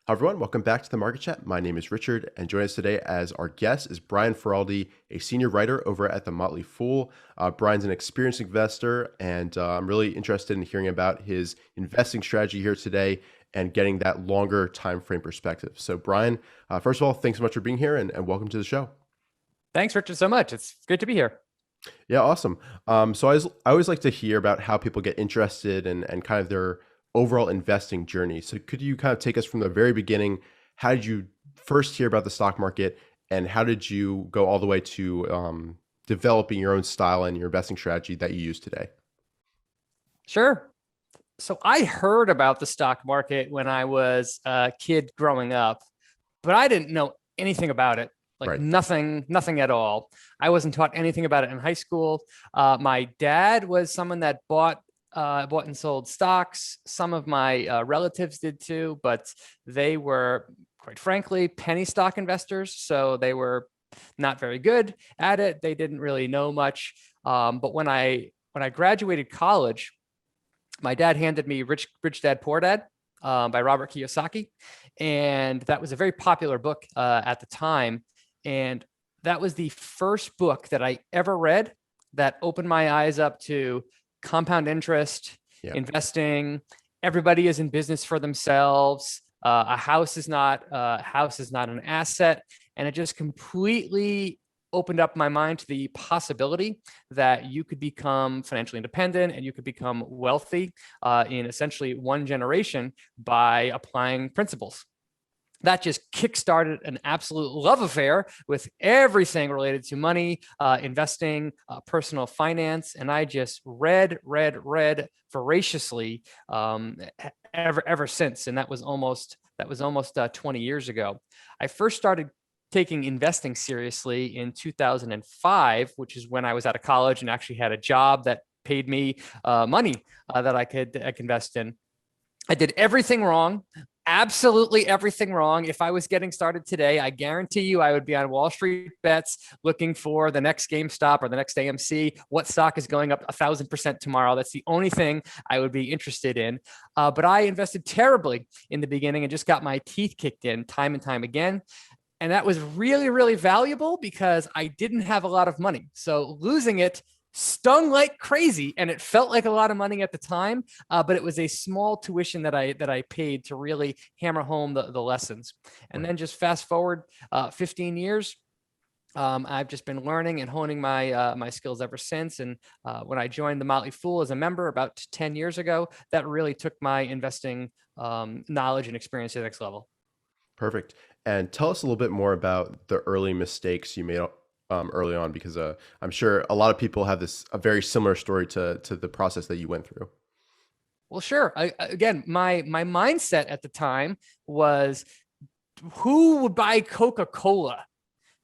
Hi everyone, welcome back to the Market Chat. My name is Richard, and joining us today as our guest is Brian Feroldi, a senior writer over at the Motley Fool. Brian's an experienced investor, and I'm really interested in hearing about his investing strategy here today and getting that longer time frame perspective. So, Brian, first of all, thanks so much for being here, and welcome to the show. Thanks, Richard, so much. It's great to be here. Yeah, awesome. So I always like to hear about how people get interested and kind of their overall investing journey. So could you kind of take us from the very beginning? How did you first hear about the stock market, and how did you go all the way to developing your own style and your investing strategy that you use today? Sure. So I heard about the stock market when I was a kid growing up, but I didn't know anything about it. Like Right. nothing at all. I wasn't taught anything about it in high school. My dad was someone that bought and sold stocks. Some of my relatives did too, but they were, quite frankly, penny stock investors. So they were not very good at it. They didn't really know much. But when I graduated college, my dad handed me Rich Dad Poor Dad by Robert Kiyosaki, and that was a very popular book at the time. And that was the first book that I ever read that opened my eyes up to compound interest, Yeah. investing. Everybody is in business for themselves. A house is not an asset, and it just completely opened up my mind to the possibility that you could become financially independent and you could become wealthy in essentially one generation by applying principles. That just kickstarted an absolute love affair with everything related to money, investing, personal finance, and I just read voraciously ever since. And that was almost 20 years ago. I first started taking investing seriously in 2005, which is when I was out of college and actually had a job that paid me money that I could invest in. I did everything wrong, absolutely everything wrong. If I was getting started today, I guarantee you I would be on Wall Street bets looking for the next GameStop or the next AMC. What stock is going up 1,000% tomorrow? That's the only thing I would be interested in. But I invested terribly in the beginning and just got my teeth kicked in time and time again. And that was really valuable because I didn't have a lot of money. So losing it stung like crazy, and it felt like a lot of money at the time, but it was a small tuition that I paid to really hammer home the lessons. And Right. then just fast forward 15 years, I've just been learning and honing my skills ever since. And when I joined the Motley Fool as a member about 10 years ago, that really took my investing knowledge and experience to the next level. Perfect. And tell us a little bit more about the early mistakes you made early on, because I'm sure a lot of people have a very similar story to the process that you went through. Well, sure. Again, my mindset at the time was, who would buy Coca-Cola,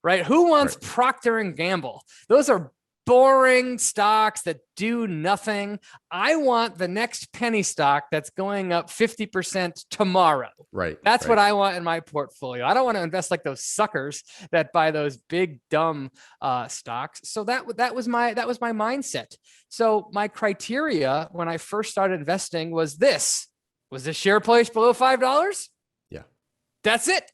right? Who wants Right. Procter and Gamble? Those are boring stocks that do nothing. I want the next penny stock that's going up 50% tomorrow. Right. That's what Right. I want in my portfolio. I don't want to invest like those suckers that buy those big dumb stocks. So that was my mindset. So my criteria when I first started investing was this: was the share price below $5? Yeah. That's it.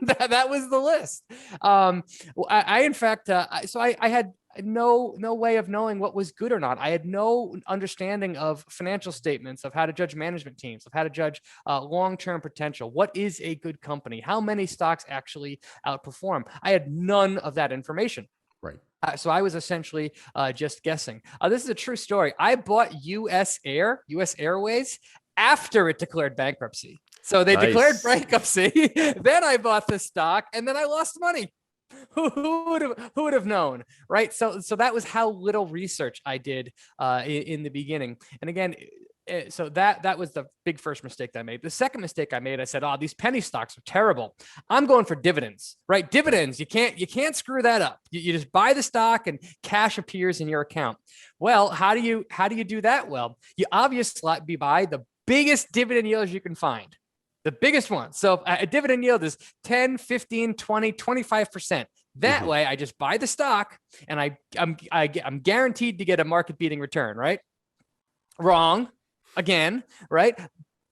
that was the list. I in fact, I had no way of knowing what was good or not. I had no understanding of financial statements, of how to judge management teams, of how to judge long-term potential. What is a good company? How many stocks actually outperform? I had none of that information. Right. So I was essentially just guessing. This is a true story. I bought US Airways, after it declared bankruptcy. So they declared Nice. bankruptcy. Then I bought the stock, and then I lost money. Who would have known, right? So that was how little research I did in the beginning. And again, so that was the big first mistake that I made. The second mistake I made, I said, "Oh, these penny stocks are terrible. I'm going for dividends, right? Right. Dividends, you can't screw that up. You just buy the stock and cash appears in your account. Well, how do you do that? Well, you obviously buy the biggest dividend yields you can find, the biggest one. So a dividend yield is 10, 15, 20, 25%. That Hmm. way I just buy the stock and I'm guaranteed to get a market beating return, right? Wrong again, right?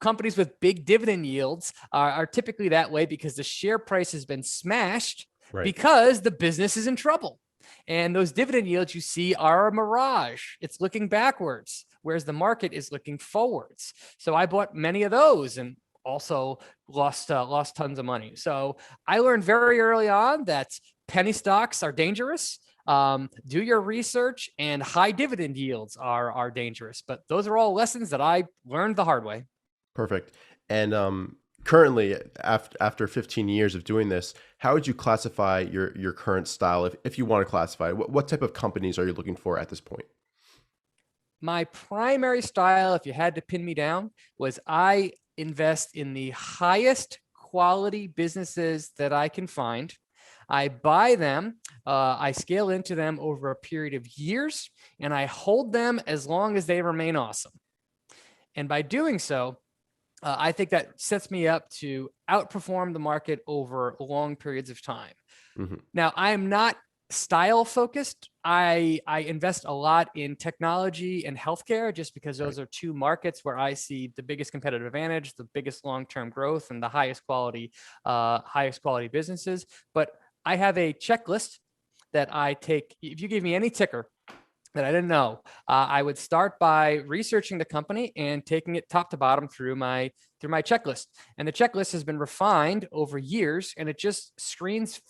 companies with big dividend yields are typically that way because the share price has been smashed because the business is in trouble. And those dividend yields you see are a mirage. It's looking backwards, whereas the market is looking forwards. So I bought many of those and also lost tons of money. So I learned very early on that penny stocks are dangerous. Do your research, and high dividend yields are dangerous. But those are all lessons that I learned the hard way. Perfect. And currently, after 15 years of doing this, how would you classify your current style, if you want to classify it? What type of companies are you looking for at this point? My primary style, if you had to pin me down, was I invest in the highest quality businesses that I can find. I buy them, I scale into them over a period of years, and I hold them as long as they remain awesome. And by doing so, I think that sets me up to outperform the market over long periods of time. Mm-hmm. Now, I am not style focused. I invest a lot in technology and healthcare just because those are two markets where I see the biggest competitive advantage, the biggest long-term growth, and the highest quality businesses. But I have a checklist that I take. If you give me any ticker that I didn't know, I would start by researching the company and taking it top to bottom through my checklist. And the checklist has been refined over years, and it just screens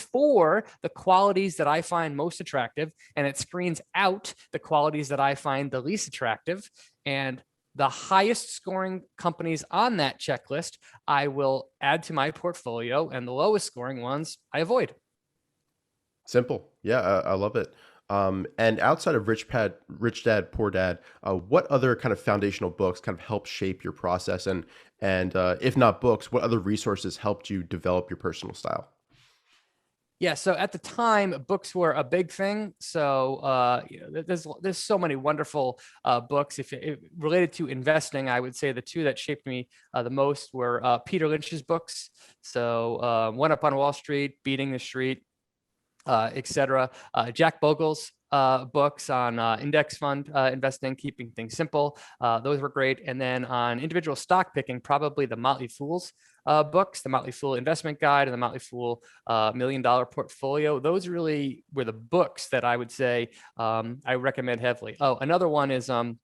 for the qualities that I find most attractive, and it screens out the qualities that I find the least attractive. And the highest scoring companies on that checklist, I will add to my portfolio, and the lowest scoring ones I avoid. Simple. Yeah, I love it. And outside of Rich Dad, Poor Dad, what other kind of foundational books kind of help shape your process? And if not books, what other resources helped you develop your personal style? Yeah, so at the time, books were a big thing. So there's so many wonderful books. If related to investing, I would say the two that shaped me the most were Peter Lynch's books. So One Up on Wall Street, Beating the Street, etc. Jack Bogle's books on index fund investing, keeping things simple. Those were great. And then on individual stock picking, probably the Motley Fool's books, the Motley Fool Investment Guide and the Motley Fool $1 Million Portfolio. Those really were the books that I would say I recommend heavily. Oh, another one is the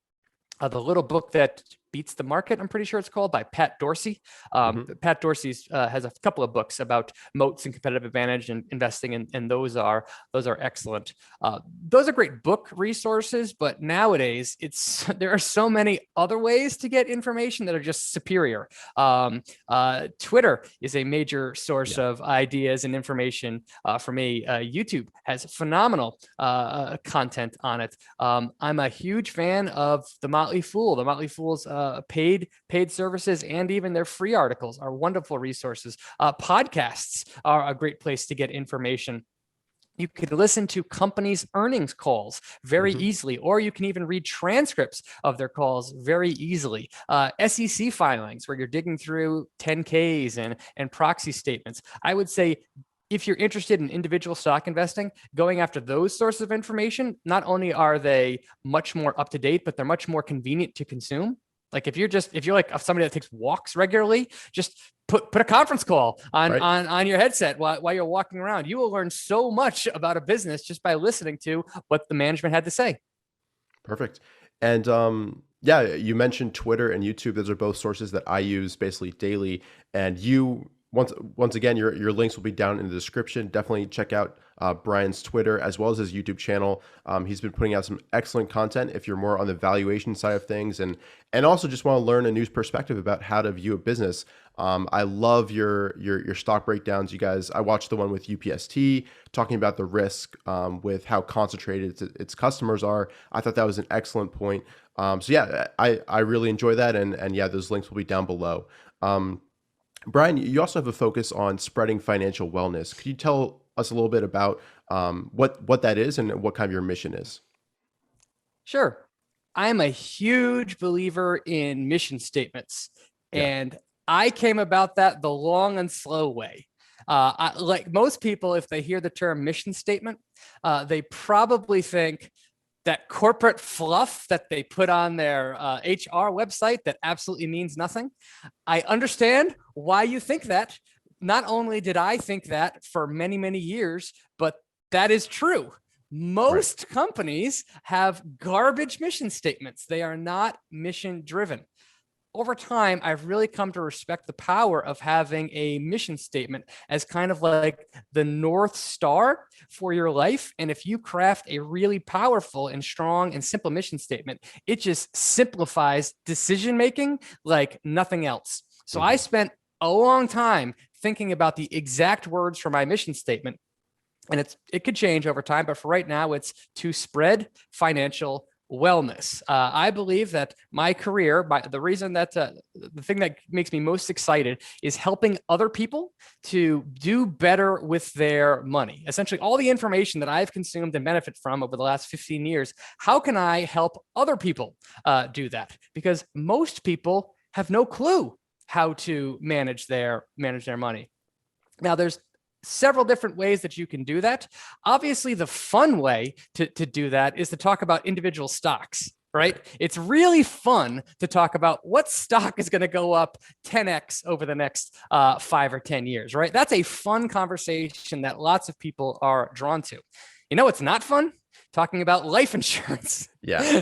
Little Book That Beats the Market, I'm pretty sure it's called, by Pat Dorsey. Pat Dorsey has a couple of books about moats and competitive advantage and investing, and those are excellent. Those are great book resources, but nowadays there are so many other ways to get information that are just superior. Twitter is a major source of ideas and information for me. YouTube has phenomenal content on it. I'm a huge fan of the Motley Fool. The Motley Fool's paid services and even their free articles are wonderful resources. Podcasts are a great place to get information. You could listen to companies' earnings calls very easily, or you can even read transcripts of their calls very easily. SEC filings, where you're digging through 10Ks and proxy statements. I would say if you're interested in individual stock investing, going after those sources of information, not only are they much more up to date, but they're much more convenient to consume. Like if you're like somebody that takes walks regularly, just put a conference call on your headset while you're walking around. You will learn so much about a business just by listening to what the management had to say. Perfect. And yeah, you mentioned Twitter and YouTube. Those are both sources that I use basically daily. And you once again, your links will be down in the description. Definitely check out Brian's Twitter as well as his YouTube channel. He's been putting out some excellent content if you're more on the valuation side of things, and also just want to learn a new perspective about how to view a business. I love your stock breakdowns, you guys. I watched the one with UPST talking about the risk with how concentrated its customers are. I thought that was an excellent point. So yeah, I really enjoy that, and yeah, those links will be down below. Brian, you also have a focus on spreading financial wellness. Could you tell us a little bit about what that is and what kind of your mission is? Sure. I'm a huge believer in mission statements, and I came about that the long and slow way. Like most people, if they hear the term mission statement, they probably think that corporate fluff that they put on their HR website that absolutely means nothing. I understand why you think that. Not only did I think that for many, many years, but that is true. Most companies have garbage mission statements. They are not mission driven. Over time, I've really come to respect the power of having a mission statement as kind of like the North Star for your life. And if you craft a really powerful and strong and simple mission statement, it just simplifies decision making like nothing else. So I spent a long time thinking about the exact words for my mission statement. And it could change over time, but for right now, it's to spread financial wellness. I believe that my career, the reason that the thing that makes me most excited is helping other people to do better with their money. Essentially, all the information that I've consumed and benefit from over the last 15 years, how can I help other people do that? Because most people have no clue how to manage their money. Now, there's several different ways that you can do that. Obviously, the fun way to do that is to talk about individual stocks, right? It's really fun to talk about what stock is going to go up 10x over the next 5 or 10 years, right? That's a fun conversation that lots of people are drawn to. You know what's not fun? Talking about life insurance,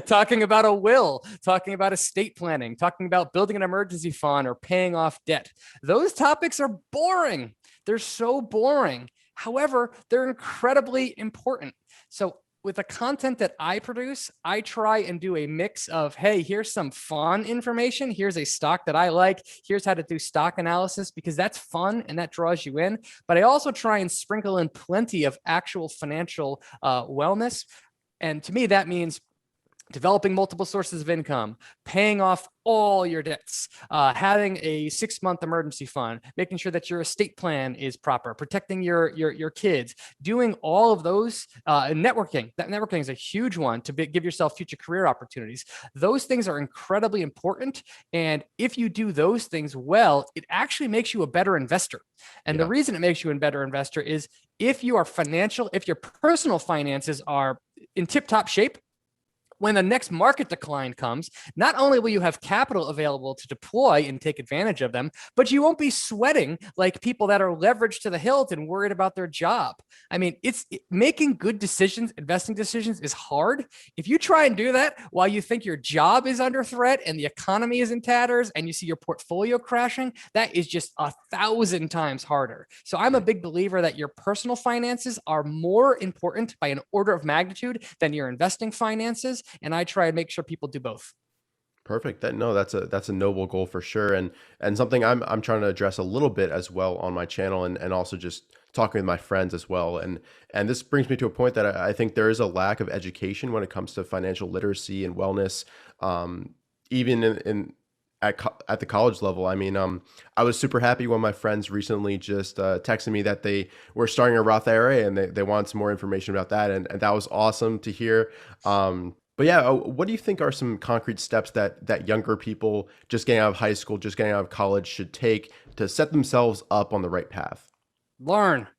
talking about a will, talking about estate planning, talking about building an emergency fund or paying off debt. Those topics are boring. They're so boring. However, they're incredibly important. So with the content that I produce, I try and do a mix of, hey, here's some fun information. Here's a stock that I like. Here's how to do stock analysis, because that's fun and that draws you in. But I also try and sprinkle in plenty of actual financial wellness. And to me, that means developing multiple sources of income, paying off all your debts, having a 6-month emergency fund, making sure that your estate plan is proper, protecting your kids, doing all of those, networking. That networking is a huge one to give yourself future career opportunities. Those things are incredibly important. And if you do those things well, it actually makes you a better investor. And the reason it makes you a better investor is if your personal finances are in tip-top shape, when the next market decline comes, not only will you have capital available to deploy and take advantage of them, but you won't be sweating like people that are leveraged to the hilt and worried about their job. I mean, making good decisions, investing decisions is hard. If you try and do that while you think your job is under threat and the economy is in tatters and you see your portfolio crashing, that is just 1,000 times harder. So I'm a big believer that your personal finances are more important by an order of magnitude than your investing finances. And I try and make sure people do both. Perfect. That's a noble goal for sure, and something I'm trying to address a little bit as well on my channel, and also just talking with my friends as well. And this brings me to a point that I think there is a lack of education when it comes to financial literacy and wellness, even at the college level. I mean, I was super happy when my friends recently just texted me that they were starting a Roth IRA and they wanted some more information about that, and that was awesome to hear. But yeah, what do you think are some concrete steps that younger people just getting out of high school, just getting out of college should take to set themselves up on the right path? Learn.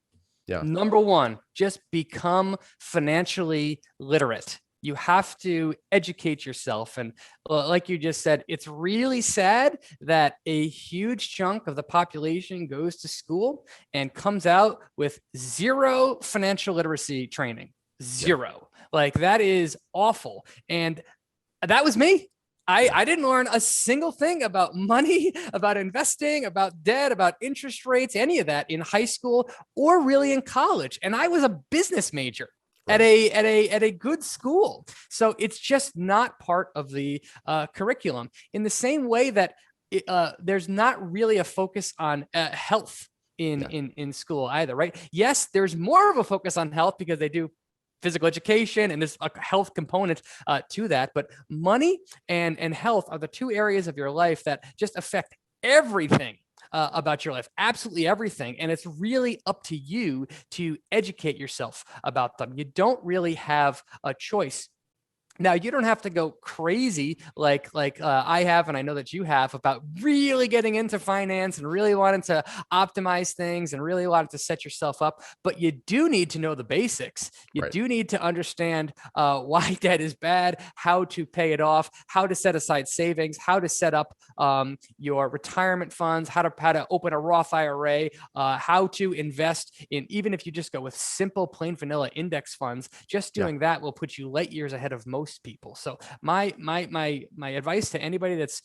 Yeah. Number one, just become financially literate. You have to educate yourself. And like you just said, it's really sad that a huge chunk of the population goes to school and comes out with zero financial literacy training. Zero. Yeah. Like, that is awful. And that was me. I didn't learn a single thing about money, about investing, about debt, about interest rates, any of that in high school or really in college. And I was a business major at a good school. So it's just not part of the curriculum. In the same way that there's not really a focus on health in school either, right? Yes, there's more of a focus on health because they do physical education and there's a health component to that. But money and health are the two areas of your life that just affect everything about your life, absolutely everything. And it's really up to you to educate yourself about them. You don't really have a choice Now, you don't have to go crazy like I have, and I know that you have, about really getting into finance and really wanting to optimize things and really wanting to set yourself up. But you do need to know the basics. You Right. do need to understand why debt is bad, how to pay it off, how to set aside savings, how to set up your retirement funds, how to open a Roth IRA, how to invest in, even if you just go with simple plain vanilla index funds. Just Yeah. doing that will put you light years ahead of most people. So my advice to anybody that's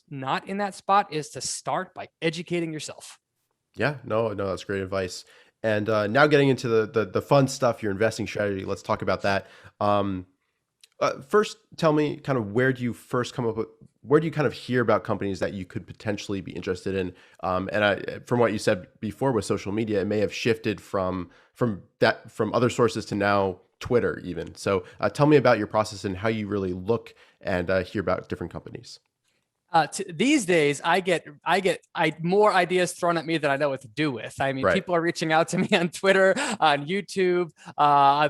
not in that spot is to start by educating yourself. Yeah. No, no, that's great advice. And now getting into the fun stuff, your investing strategy. Let's talk about that. Um, First, tell me kind of where do you first come up with, where do you kind of hear about companies that you could potentially be interested in? From what you said before with social media, it may have shifted from other sources to now Twitter even. So tell me about your process and how you really look and hear about different companies. These days, I more ideas thrown at me than I know what to do with. I mean, Right. people are reaching out to me on Twitter, on YouTube,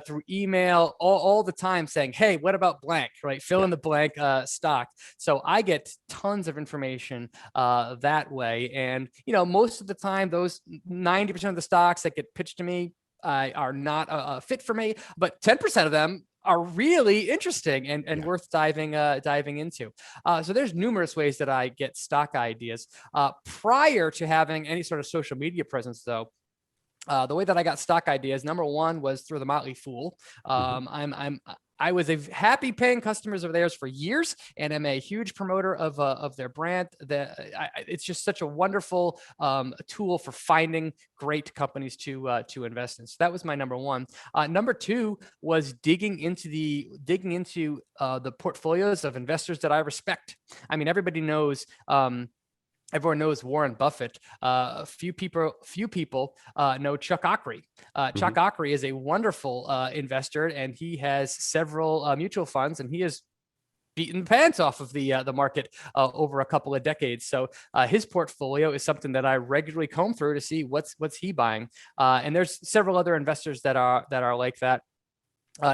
through email, all the time saying, "Hey, what about blank?" Right? Fill Yeah. in the blank stock. So I get tons of information that way, and most of the time, those 90% of the stocks that get pitched to me are not a fit for me, but 10% of them are really interesting and Yeah. worth diving into. So there's numerous ways that I get stock ideas. Prior to having any sort of social media presence, though, the way that I got stock ideas, number one, was through the Motley Fool. Hmm. I was a happy paying customers of theirs for years, and I'm a huge promoter of their brand. It's just such a wonderful tool for finding great companies to invest in. So that was my number one. Number two was digging into the portfolios of investors that I respect. I mean, everyone knows Warren Buffett. Few people know Chuck Ockery. Hmm. Chuck Ockery is a wonderful investor, and he has several mutual funds, and he has beaten the pants off of the market over a couple of decades. So his portfolio is something that I regularly comb through to see what's he buying. And there's several other investors that are like that.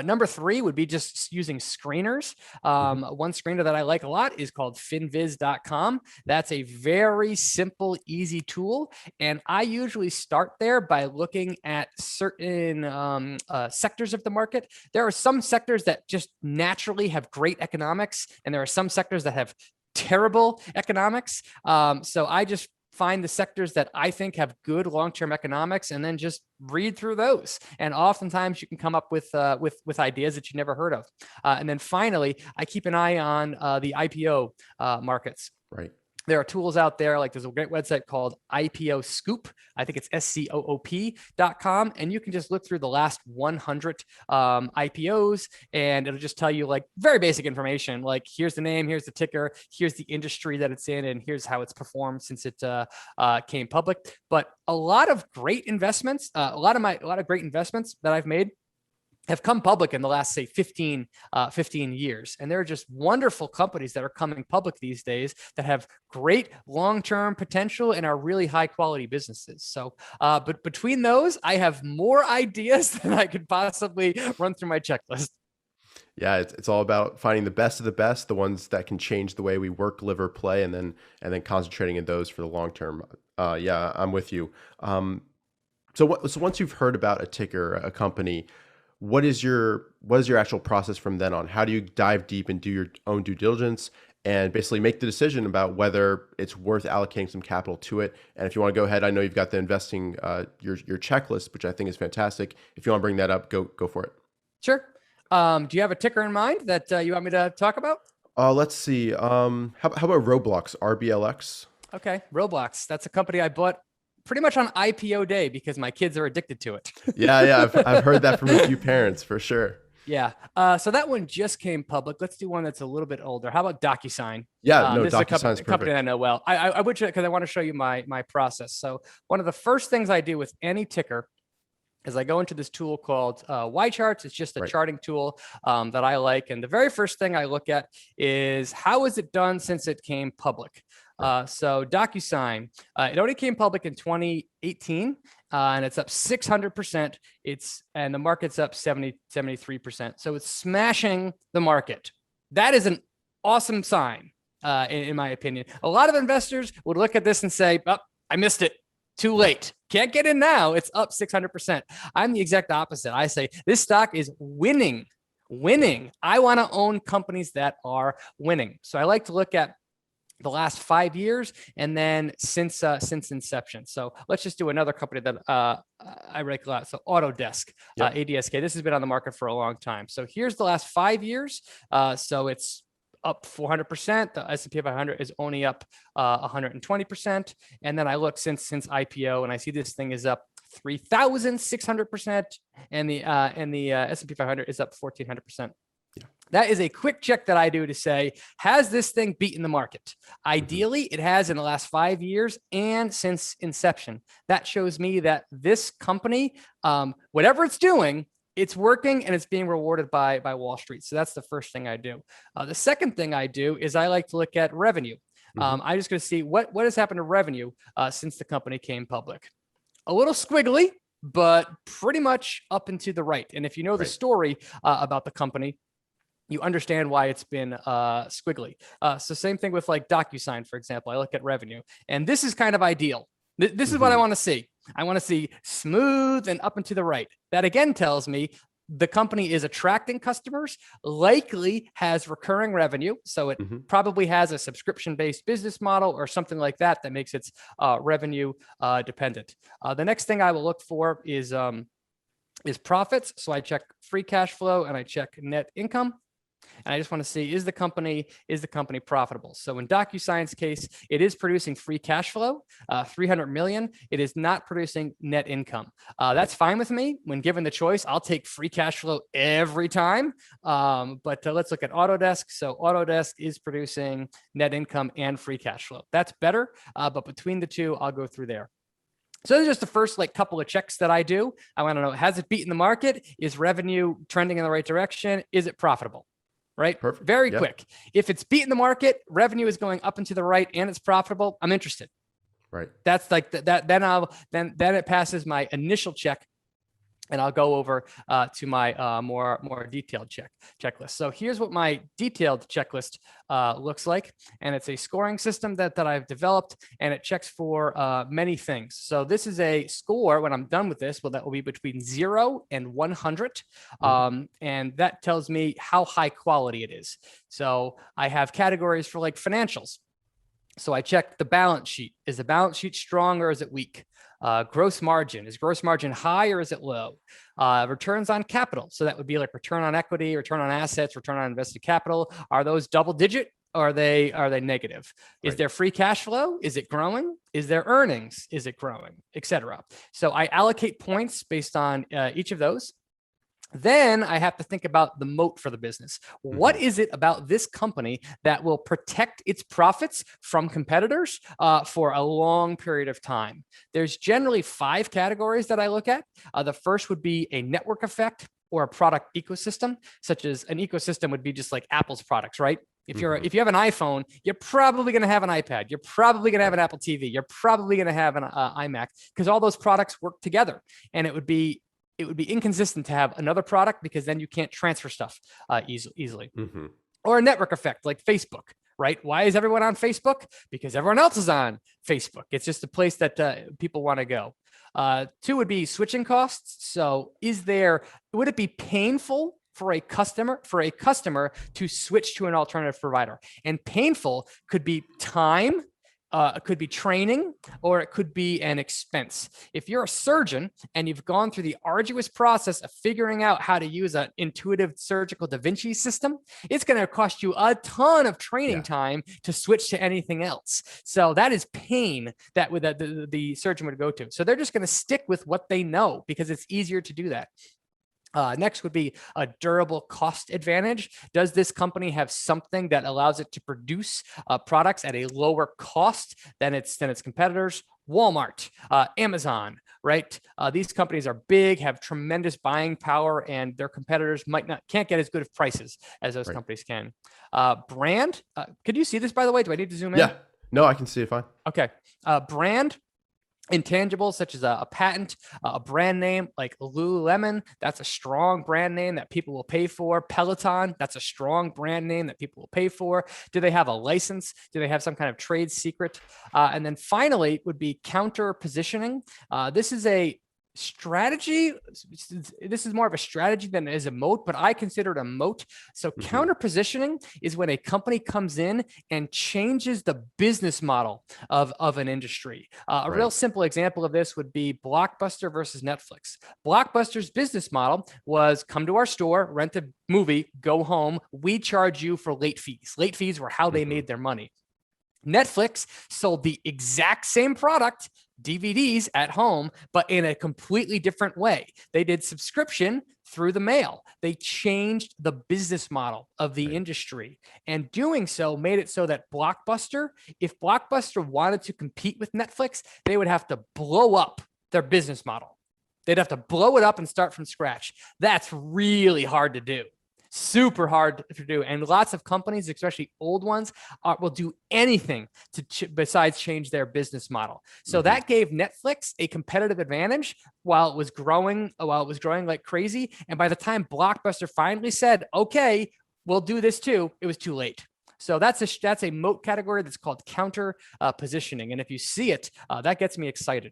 Number three would be just using screeners. Hmm. One screener that I like a lot is called finviz.com. That's a very simple, easy tool. And I usually start there by looking at certain sectors of the market. There are some sectors that just naturally have great economics, and there are some sectors that have terrible economics. So I just find the sectors that I think have good long-term economics, and then just read through those. And oftentimes you can come up with ideas that you never heard of. And then finally, I keep an eye on the IPO markets. Right. There are tools out there, like there's a great website called IPO Scoop. I think it's SCOOP.com. And you can just look through the last 100 IPOs, and it'll just tell you like very basic information. Like, here's the name, here's the ticker, here's the industry that it's in, and here's how it's performed since it came public. But a lot of great investments, a lot of great investments that I've made have come public in the last, say, 15 years. And there are just wonderful companies that are coming public these days that have great long-term potential and are really high quality businesses. So, but between those, I have more ideas than I could possibly run through my checklist. Yeah, it's all about finding the best of the best, the ones that can change the way we work, live, or play, and then concentrating in those for the long term. Yeah, I'm with you. So once you've heard about a ticker, a company, what is your actual process from then on? How do you dive deep and do your own due diligence and basically make the decision about whether it's worth allocating some capital to it? And if you want to go ahead, I know you've got the investing your checklist, which I think is fantastic. If you want to bring that up, go for it. Sure. Do you have a ticker in mind that you want me to talk about? Let's see. How about Roblox, RBLX? Okay, Roblox. That's a company I bought pretty much on IPO day because my kids are addicted to it. Yeah, I've heard that from a few parents for sure. Yeah. So that one just came public. Let's do one that's a little bit older. How about DocuSign? Yeah, no, This is DocuSign's a company that perfect. I know well. I would, because I want to show you my process. So one of the first things I do with any ticker is I go into this tool called Y Charts. It's just a Right. charting tool that I like. And the very first thing I look at is how is it done since it came public. Right. So DocuSign, it only came public in 2018, and it's up 600%. And the market's up 73%. So it's smashing the market. That is an awesome sign, in my opinion. A lot of investors would look at this and say, oh, I missed it. Too late. Can't get in now. It's up 600%. I'm the exact opposite. I say this stock is winning. I want to own companies that are winning. So I like to look at the last 5 years and then since inception. So let's just do another company that I like a lot. So Autodesk, ADSK. This has been on the market for a long time. So here's the last 5 years. So it's up 400%. The S&P 500 is only up 120%. And then I look since IPO, and I see this thing is up 3,600%, and the S&P 500 is up 1,400%. That is a quick check that I do to say, has this thing beaten the market? Ideally, it has in the last 5 years and since inception. That shows me that this company, whatever it's doing, it's working and it's being rewarded by Wall Street. So that's the first thing I do. The second thing I do is I like to look at revenue. I'm just going to see what has happened to revenue since the company came public. A little squiggly, but pretty much up and to the right. And if you know the story about the company, you understand why it's been squiggly. So same thing with like DocuSign, for example. I look at revenue, and this is kind of ideal. This is what I want to see. I want to see smooth and up and to the right. That again tells me the company is attracting customers, likely has recurring revenue. So it probably has a subscription-based business model or something like that that makes its revenue dependent. The next thing I will look for is profits. So I check free cash flow and I check net income. And I just want to see, is the company profitable? So in DocuSign's case, it is producing free cash flow, 300 million. It is not producing net income. That's fine with me. When given the choice, I'll take free cash flow every time. But let's look at Autodesk. So Autodesk is producing net income and free cash flow. That's better. But between the two, I'll go through there. So those are just the first couple of checks that I do. I want to know, has it beaten the market? Is revenue trending in the right direction? Is it profitable? Right? Perfect. Very quick. If it's beating the market, revenue is going up and to the right, and it's profitable, I'm interested. Right. That's like that. Then it passes my initial check, and I'll go over to my more detailed checklist. So here's what my detailed checklist looks like, and it's a scoring system that I've developed, and it checks for many things. So this is a score when I'm done with this. Well, that will be between 0 and 100, and that tells me how high quality it is. So I have categories for like financials. So I check the balance sheet. Is the balance sheet strong or is it weak? Gross margin. Is gross margin high or is it low? Returns on capital. So that would be like return on equity, return on assets, return on invested capital. Are those double digit? Or are they negative? Is there free cash flow? Is it growing? Is there earnings? Is it growing? Etc. So I allocate points based on each of those. Then I have to think about the moat for the business. What is it about this company that will protect its profits from competitors for a long period of time? There's generally 5 categories that I look at. The first would be a network effect or a product ecosystem, such as an ecosystem would be just like Apple's products, right? If you have an iPhone, you're probably going to have an iPad. You're probably going to have an Apple TV. You're probably going to have an iMac, because all those products work together. And it would be inconsistent to have another product, because then you can't transfer stuff easily. Or a network effect like Facebook, right? Why is everyone on Facebook? Because everyone else is on Facebook. It's just a place that people want to go. 2 would be switching costs. So would it be painful for a customer to switch to an alternative provider? And painful could be time, it could be training, or it could be an expense. If you're a surgeon and you've gone through the arduous process of figuring out how to use an intuitive surgical Da Vinci system, it's going to cost you a ton of training time to switch to anything else. So that is pain that the surgeon would go to. So they're just going to stick with what they know, because it's easier to do that. Next would be a durable cost advantage. Does this company have something that allows it to produce products at a lower cost than its competitors? Walmart, Amazon, right? These companies are big, have tremendous buying power, and their competitors can't get as good of prices as those companies can. Brand, could you see this, by the way? Do I need to zoom in? Yeah, no, I can see it fine. Okay, brand. Intangibles such as a patent, a brand name like Lululemon, that's a strong brand name that people will pay for. Peloton, that's a strong brand name that people will pay for. Do they have a license? Do they have some kind of trade secret? And then finally would be counter positioning. This is a strategy. This is more of a strategy than it is a moat, but I consider it a moat. So counter positioning is when a company comes in and changes the business model of an industry. A real simple example of this would be Blockbuster versus Netflix. Blockbuster's business model was come to our store, rent a movie, go home. We charge you for late fees. Late fees were how they made their money. Netflix sold the exact same product, DVDs at home, but in a completely different way. They did subscription through the mail. They changed the business model of the industry, and doing so made it so that Blockbuster, if Blockbuster wanted to compete with Netflix, they would have to blow up their business model. They'd have to blow it up and start from scratch. That's really hard to do. Super hard to do. And lots of companies, especially old ones, will do anything to besides change their business model. So that gave Netflix a competitive advantage while it was growing like crazy. And by the time Blockbuster finally said, okay, we'll do this too, it was too late. So that's a moat category that's called counter positioning. And if you see it, that gets me excited.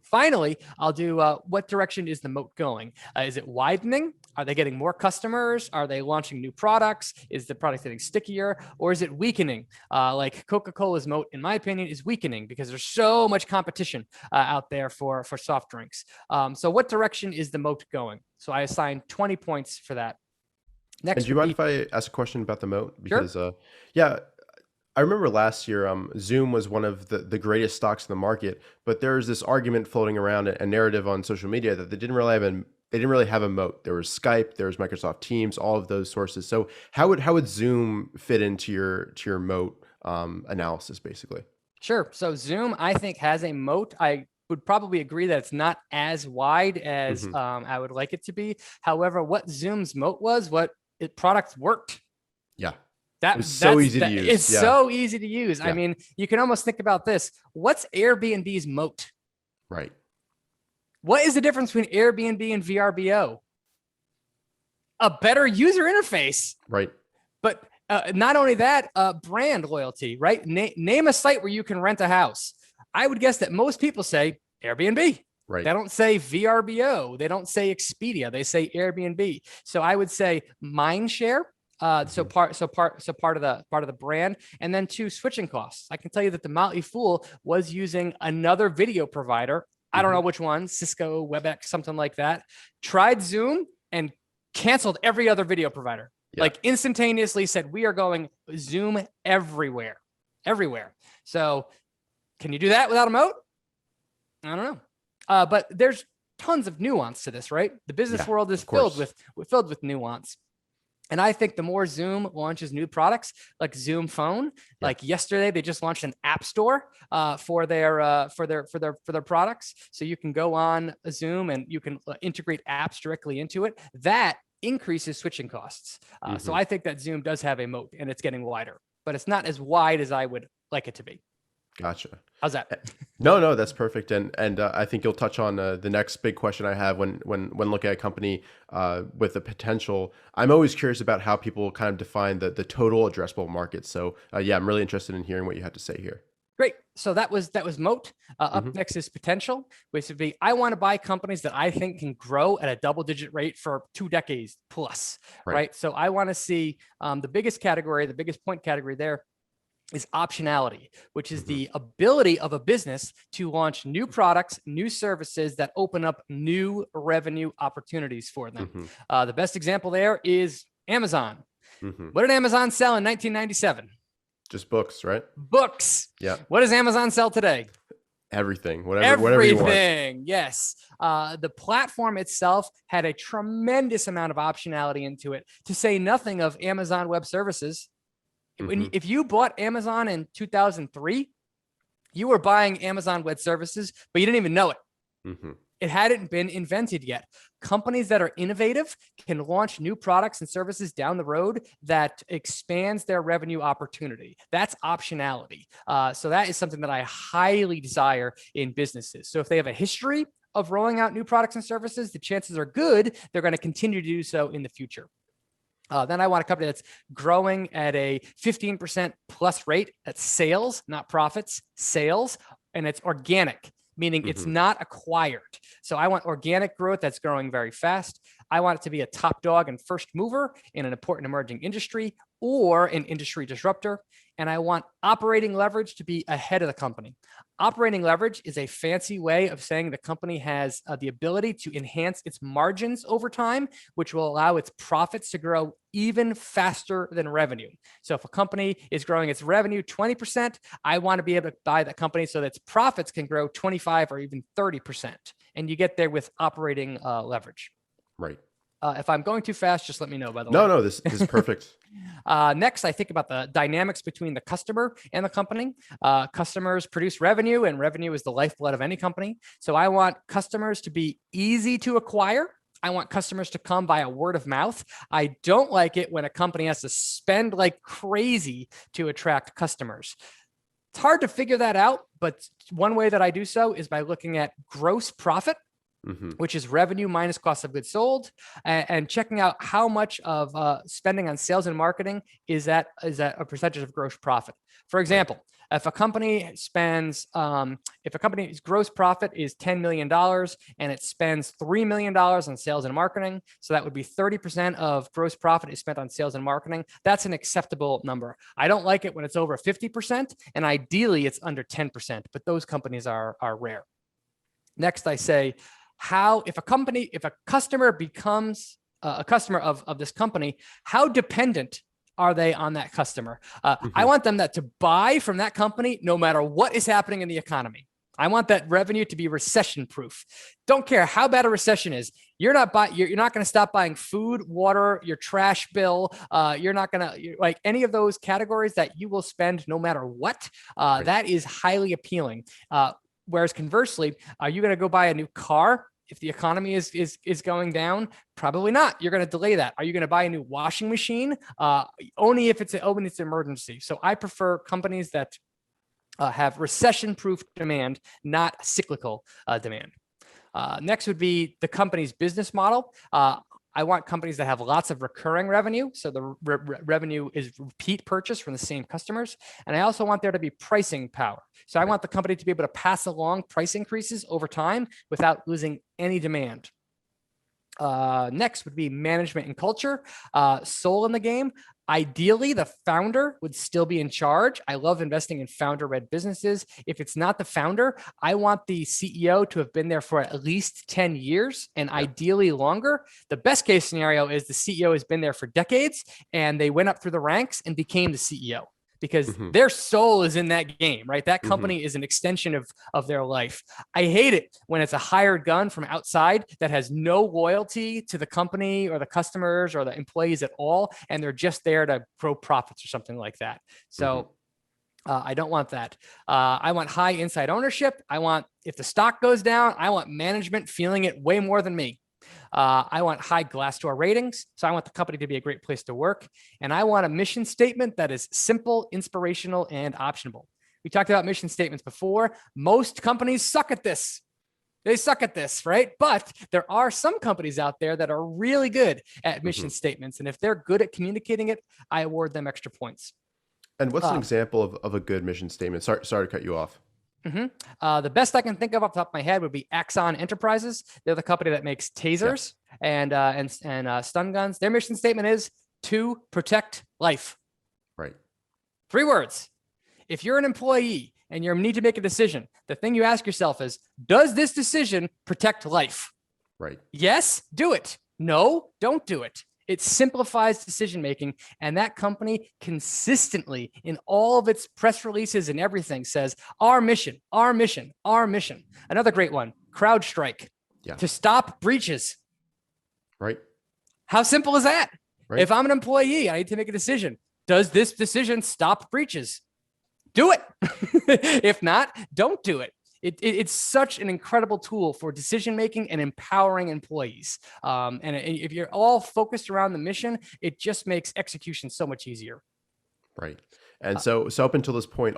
Finally, I'll do what direction is the moat going? Is it widening? Are they getting more customers? Are they launching new products? Is the product getting stickier? Or is it weakening? Like Coca-Cola's moat, in my opinion, is weakening because there's so much competition out there for soft drinks. So what direction is the moat going? So I assign 20 points for that. Next, and do you mind if I ask a question about the moat? Because sure. Yeah, I remember last year, Zoom was one of the greatest stocks in the market, but there's this argument floating around, a narrative on social media that they didn't really have a moat. There was Skype, there was Microsoft Teams, all of those sources. So how would Zoom fit into your moat analysis, basically? Sure. So Zoom, I think, has a moat. I would probably agree that it's not as wide as I would like it to be. However, what Zoom's moat was, product worked. Yeah. It's so easy to use. So easy to use. I mean, you can almost think about this. What's Airbnb's moat? Right. What is the difference between Airbnb and VRBO? A better user interface. Right. But not only that, brand loyalty, right? Name a site where you can rent a house. I would guess that most people say Airbnb. Right. They don't say VRBO. They don't say Expedia. They say Airbnb. So I would say mindshare. So part of the brand, and then two, switching costs. I can tell you that the Motley Fool was using another video provider. I don't know which one, Cisco, WebEx, something like that. Tried Zoom and canceled every other video provider. Like instantaneously said, we are going Zoom everywhere. So can you do that without a moat? I don't know. But there's tons of nuance to this, right? The business world is filled with nuance. And I think the more Zoom launches new products like Zoom Phone, like yesterday, they just launched an app store for their products. So you can go on Zoom and you can integrate apps directly into it. That increases switching costs. So I think that Zoom does have a moat, and it's getting wider, but it's not as wide as I would like it to be. Gotcha. How's that? No, that's perfect. And I think you'll touch on the next big question I have when looking at a company with the potential. I'm always curious about how people kind of define the total addressable market. So I'm really interested in hearing what you had to say here. Great. So that was moat. Up next is potential, which would be, I want to buy companies that I think can grow at a double-digit rate for 2 decades plus, right? So I want to see the biggest point category there is optionality, which is the ability of a business to launch new products, new services that open up new revenue opportunities for them. The best example there is Amazon. What did Amazon sell in 1997? Just books, right? Books. Yeah. What does Amazon sell today? Whatever you want. Yes. The platform itself had a tremendous amount of optionality into it, to say nothing of Amazon Web Services. If you bought Amazon in 2003, you were buying Amazon Web Services, but you didn't even know it. It hadn't been invented yet. Companies that are innovative can launch new products and services down the road that expands their revenue opportunity. That's optionality. So that is something that I highly desire in businesses. So if they have a history of rolling out new products and services, the chances are good they're going to continue to do so in the future. Then I want a company that's growing at a 15% plus rate. That's sales, not profits, sales, and it's organic, meaning it's not acquired. So I want organic growth that's growing very fast. I want it to be a top dog and first mover in an important emerging industry or an industry disruptor. And I want operating leverage to be ahead of the company. Operating leverage is a fancy way of saying the company has the ability to enhance its margins over time, which will allow its profits to grow even faster than revenue. So if a company is growing its revenue 20%, I want to be able to buy that company so that its profits can grow 25 or even 30%. And you get there with operating leverage. Right. If I'm going too fast, just let me know, by the way. No, this is perfect. Next, I think about the dynamics between the customer and the company. Customers produce revenue, and revenue is the lifeblood of any company. So I want customers to be easy to acquire. I want customers to come via word of mouth. I don't like it when a company has to spend like crazy to attract customers. It's hard to figure that out, but one way that I do so is by looking at gross profit, which is revenue minus cost of goods sold, and checking out how much of spending on sales and marketing is that a percentage of gross profit. For example, if a company's gross profit is $10 million and it spends $3 million on sales and marketing, so that would be 30% of gross profit is spent on sales and marketing. That's an acceptable number. I don't like it when it's over 50%, and ideally it's under 10%, but those companies are rare. Next, I say, if a customer becomes a customer of this company, how dependent are they on that customer? I want them to buy from that company no matter what is happening in the economy. I want that revenue to be recession proof. Don't care how bad a recession is. You're not going to stop buying food, water, your trash bill. You're not going to like any of those categories that you will spend no matter what. That is highly appealing. Whereas conversely, are you going to go buy a new car if the economy is going down? Probably not. You're going to delay that. Are you going to buy a new washing machine? Only if it's an emergency. So I prefer companies that have recession-proof demand, not cyclical demand. Next would be the company's business model. I want companies that have lots of recurring revenue. So the revenue is repeat purchase from the same customers. And I also want there to be pricing power. So I want the company to be able to pass along price increases over time without losing any demand. Next would be management and culture. Soul in the game. Ideally, the founder would still be in charge. I love investing in founder-led businesses. If it's not the founder, I want the CEO to have been there for at least 10 years and ideally longer. The best case scenario is the CEO has been there for decades and they went up through the ranks and became the CEO. Because their soul is in that game, right? That company is an extension of their life. I hate it when it's a hired gun from outside that has no loyalty to the company or the customers or the employees at all, and they're just there to grow profits or something like that. So I don't want that. I want high inside ownership. If the stock goes down, I want management feeling it way more than me. I want high Glassdoor ratings. So I want the company to be a great place to work. And I want a mission statement that is simple, inspirational, and optionable. We talked about mission statements before. Most companies suck at this. They suck at this, right? But there are some companies out there that are really good at mission statements. And if they're good at communicating it, I award them extra points. And what's an example of a good mission statement? Sorry to cut you off. The best I can think of off the top of my head would be Axon Enterprises. They're the company that makes tasers and stun guns. Their mission statement is to protect life. Right. 3 words. If you're an employee and you need to make a decision, the thing you ask yourself is, does this decision protect life? Right. Yes, do it. No, don't do it. It simplifies decision-making, and that company consistently in all of its press releases and everything says, our mission, our mission, our mission. Another great one, CrowdStrike, to stop breaches. Right. How simple is that? Right. If I'm an employee, I need to make a decision. Does this decision stop breaches? Do it. If not, don't do it. It's such an incredible tool for decision making and empowering employees. And if you're all focused around the mission, it just makes execution so much easier. Right. And so up until this point,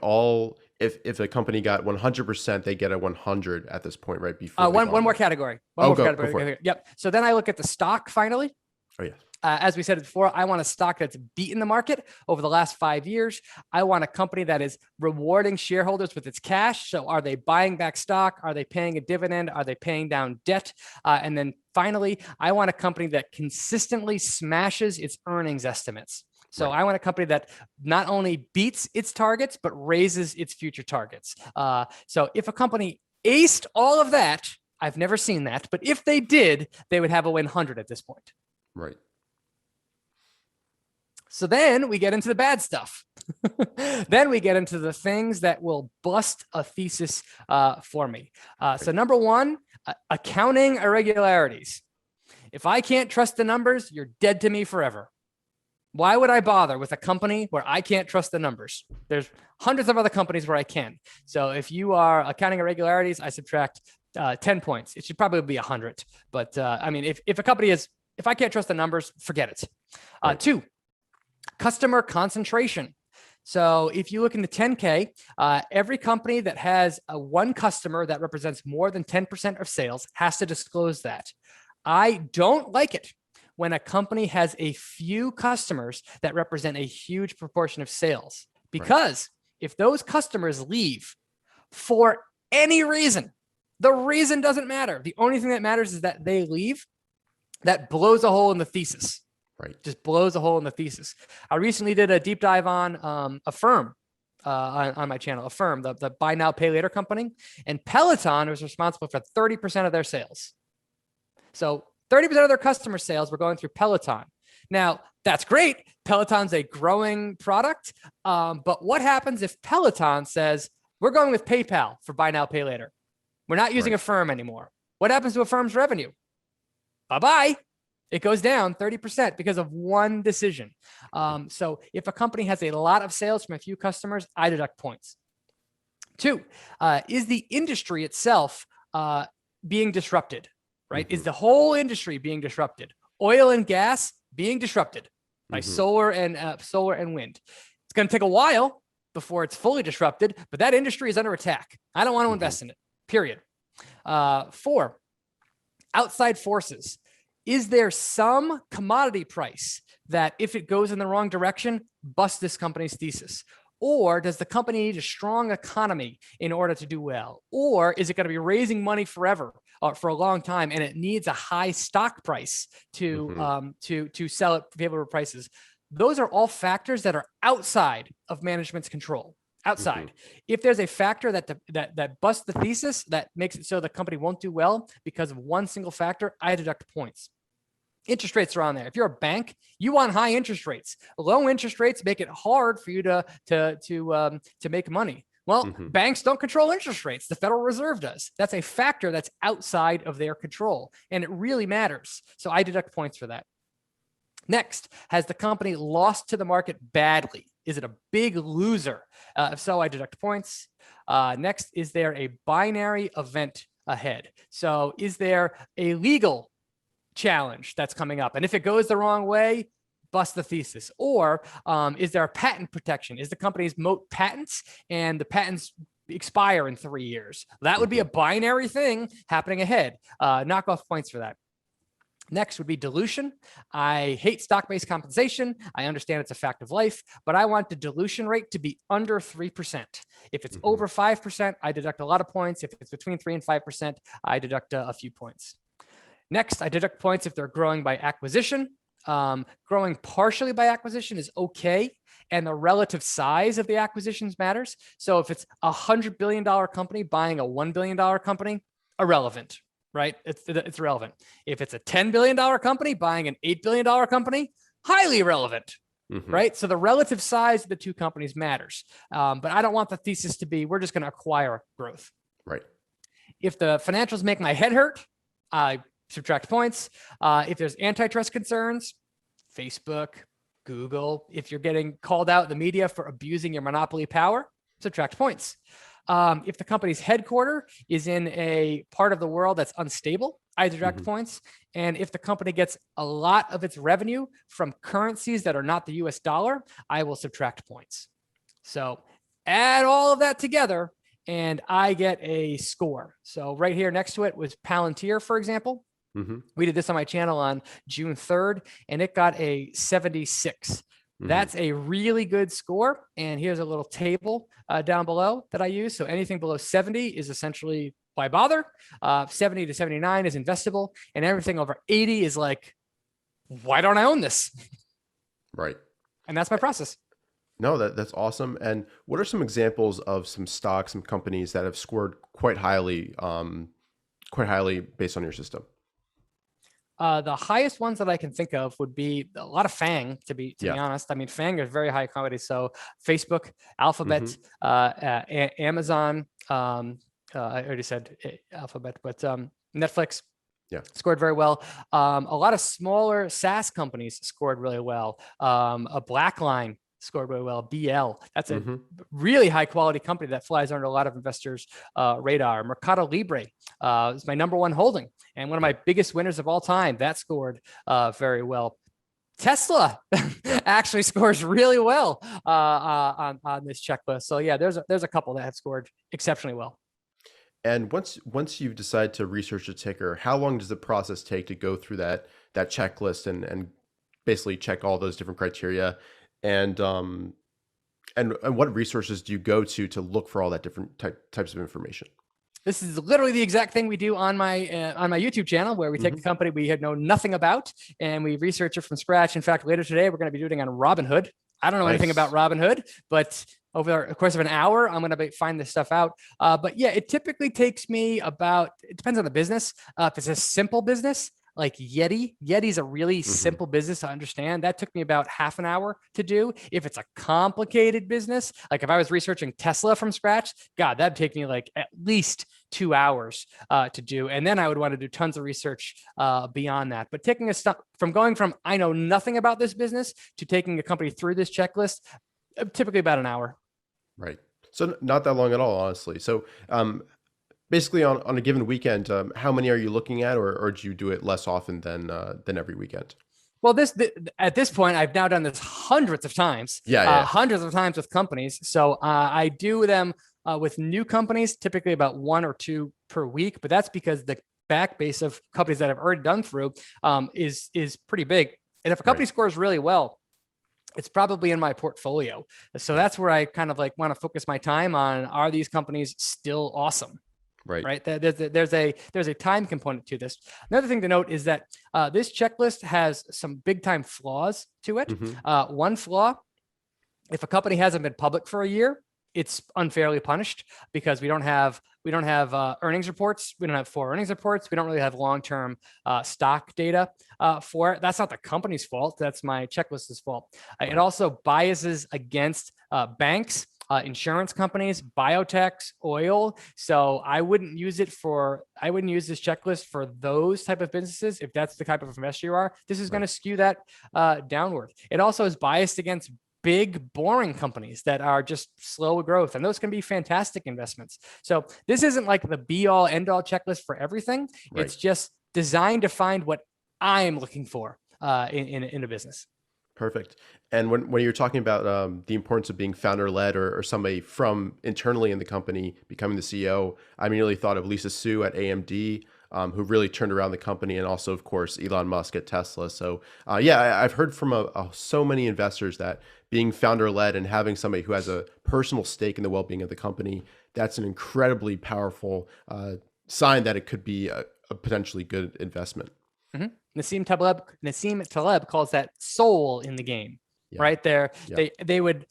if a company got 100%, they get a 100 at this point, right? Before the One more gauntlet. category. Go for it. Yep. So then I look at the stock finally. Oh, yeah. As we said before, I want a stock that's beaten the market over the last 5 years. I want a company that is rewarding shareholders with its cash. So are they buying back stock? Are they paying a dividend? Are they paying down debt? And then finally, I want a company that consistently smashes its earnings estimates. So Right. I want a company that not only beats its targets, but raises its future targets. So if a company aced all of that, I've never seen that, but if they did, they would have a 100 at this point. Right. So then we get into the bad stuff. Then we get into the things that will bust a thesis for me. So number one, accounting irregularities. If I can't trust the numbers, you're dead to me forever. Why would I bother with a company where I can't trust the numbers? There's hundreds of other companies where I can. So if you are accounting irregularities, I subtract 10 points. It should probably be 100. But I mean, if a company is, if I can't trust the numbers, forget it. Right. 2, customer concentration. So if you look in the 10K, every company that has one customer that represents more than 10% of sales has to disclose that. I don't like it when a company has a few customers that represent a huge proportion of sales, because if those customers leave for any reason, the reason doesn't matter. The only thing that matters is that they leave. That blows a hole in the thesis. Right. Just blows a hole in the thesis. I recently did a deep dive on Affirm on my channel, Affirm, the buy now, pay later company. And Peloton was responsible for 30% of their sales. So 30% of their customer sales were going through Peloton. Now, that's great. Peloton's a growing product. But what happens if Peloton says, we're going with PayPal for buy now, pay later? We're not using Affirm anymore. What happens to Affirm's revenue? Bye-bye. It goes down 30% because of one decision. So if a company has a lot of sales from a few customers, I deduct points. 2, is the industry itself being disrupted, right? Is the whole industry being disrupted? Oil and gas being disrupted by solar and wind. It's going to take a while before it's fully disrupted, but that industry is under attack. I don't want to invest in it, period. 4, outside forces. Is there some commodity price that, if it goes in the wrong direction, busts this company's thesis? Or does the company need a strong economy in order to do well? Or is it going to be raising money forever or for a long time, and it needs a high stock price to sell at favorable prices? Those are all factors that are outside of management's control. Outside. If there's a factor that busts the thesis, that makes it so the company won't do well because of one single factor, I deduct points. Interest rates are on there. If you're a bank, you want high interest rates. Low interest rates make it hard for you to make money. Well, banks don't control interest rates. The Federal Reserve does. That's a factor that's outside of their control, and it really matters. So I deduct points for that. Next, has the company lost to the market badly? Is it a big loser? If so, I deduct points. Next, is there a binary event ahead? So is there a legal challenge that's coming up? And if it goes the wrong way, bust the thesis. Or is there a patent protection? Is the company's Moat patents and the patents expire in 3 years? That would be a binary thing happening ahead. Knock off points for that. Next would be dilution. I hate stock-based compensation. I understand it's a fact of life, but I want the dilution rate to be under 3%. If it's over 5%, I deduct a lot of points. If it's between 3 and 5%, I deduct a few points. Next, I deduct points if they're growing by acquisition. Growing partially by acquisition is okay, and the relative size of the acquisitions matters. So if it's a $100 billion company buying a $1 billion company, irrelevant. Right? It's relevant. If it's a $10 billion company buying an $8 billion company, highly relevant, right? So the relative size of the two companies matters. But I don't want the thesis to be, we're just going to acquire growth. Right. If the financials make my head hurt, I subtract points. If there's antitrust concerns, Facebook, Google, if you're getting called out in the media for abusing your monopoly power, subtract points. If the company's headquarter is in a part of the world that's unstable, I deduct points. And if the company gets a lot of its revenue from currencies that are not the US dollar, I will subtract points. So add all of that together and I get a score. So right here next to it was Palantir, for example. We did this on my channel on June 3rd, and it got a 76. That's a really good score. And here's a little table down below that I use. So anything below 70 is essentially why bother? 70 to 79 is investable. And everything over 80 is like, why don't I own this? Right. And that's my process. No, that's awesome. And what are some examples of some stocks, some companies that have scored quite highly based on your system? The highest ones that I can think of would be a lot of FANG, to be honest. I mean, FANG is very high quality. So Facebook, Alphabet, Amazon, I already said Alphabet, but Netflix scored very well. A lot of smaller SaaS companies scored really well. A Blackline scored really well. BL, that's a really high quality company that flies under a lot of investors' radar. Mercado Libre is my number one holding and one of my biggest winners of all time. That scored very well. Tesla actually scores really well on this checklist. So yeah, there's a couple that have scored exceptionally well. And once you've decided to research a ticker, how long does the process take to go through that checklist and basically check all those different criteria? And what resources do you go to look for all that different types of information? This is literally the exact thing we do on my YouTube channel, where we take a company we had known nothing about and we research it from scratch. In fact, later today, we're going to be doing it on Robinhood. I don't know anything about Robinhood, but over the course of an hour, I'm going to find this stuff out. But yeah, it typically takes me it depends on the business. If it's a simple business, like Yeti's a really simple business to understand. That took me about half an hour to do. If it's a complicated business, like if I was researching Tesla from scratch, God, that'd take me like at least 2 hours to do. And then I would want to do tons of research beyond that. But taking going from I know nothing about this business to taking a company through this checklist, typically about an hour. Right. So not that long at all, honestly. So basically on a given weekend, how many are you looking at, or do you do it less often than every weekend? Well, at this point, I've now done this hundreds of times, hundreds of times with companies. So I do them with new companies, typically about 1 or 2 per week. But that's because the back base of companies that I've already done through is pretty big. And if a company scores really well, it's probably in my portfolio. So that's where I kind of like want to focus my time on, are these companies still awesome? Right. There's a time component to this. Another thing to note is that this checklist has some big time flaws to it. One flaw, if a company hasn't been public for a year, it's unfairly punished because we don't have earnings reports. We don't have 4 earnings reports. We don't really have long-term stock data for it. That's not the company's fault. That's my checklist's fault. It also biases against banks, insurance companies, biotechs, oil. So I wouldn't use this checklist for those type of businesses. If that's the type of investor you are, this is going to skew that downward. It also is biased against big, boring companies that are just slow growth. And those can be fantastic investments. So this isn't like the be all end all checklist for everything. It's just designed to find what I'm looking for in a business. Perfect. And when you're talking about the importance of being founder led or somebody from internally in the company becoming the CEO, I immediately thought of Lisa Su at AMD, who really turned around the company, and also, of course, Elon Musk at Tesla. So I've heard from so many investors that being founder led and having somebody who has a personal stake in the well-being of the company, that's an incredibly powerful sign that it could be a potentially good investment. Nassim Taleb calls that soul in the game. Right there. They would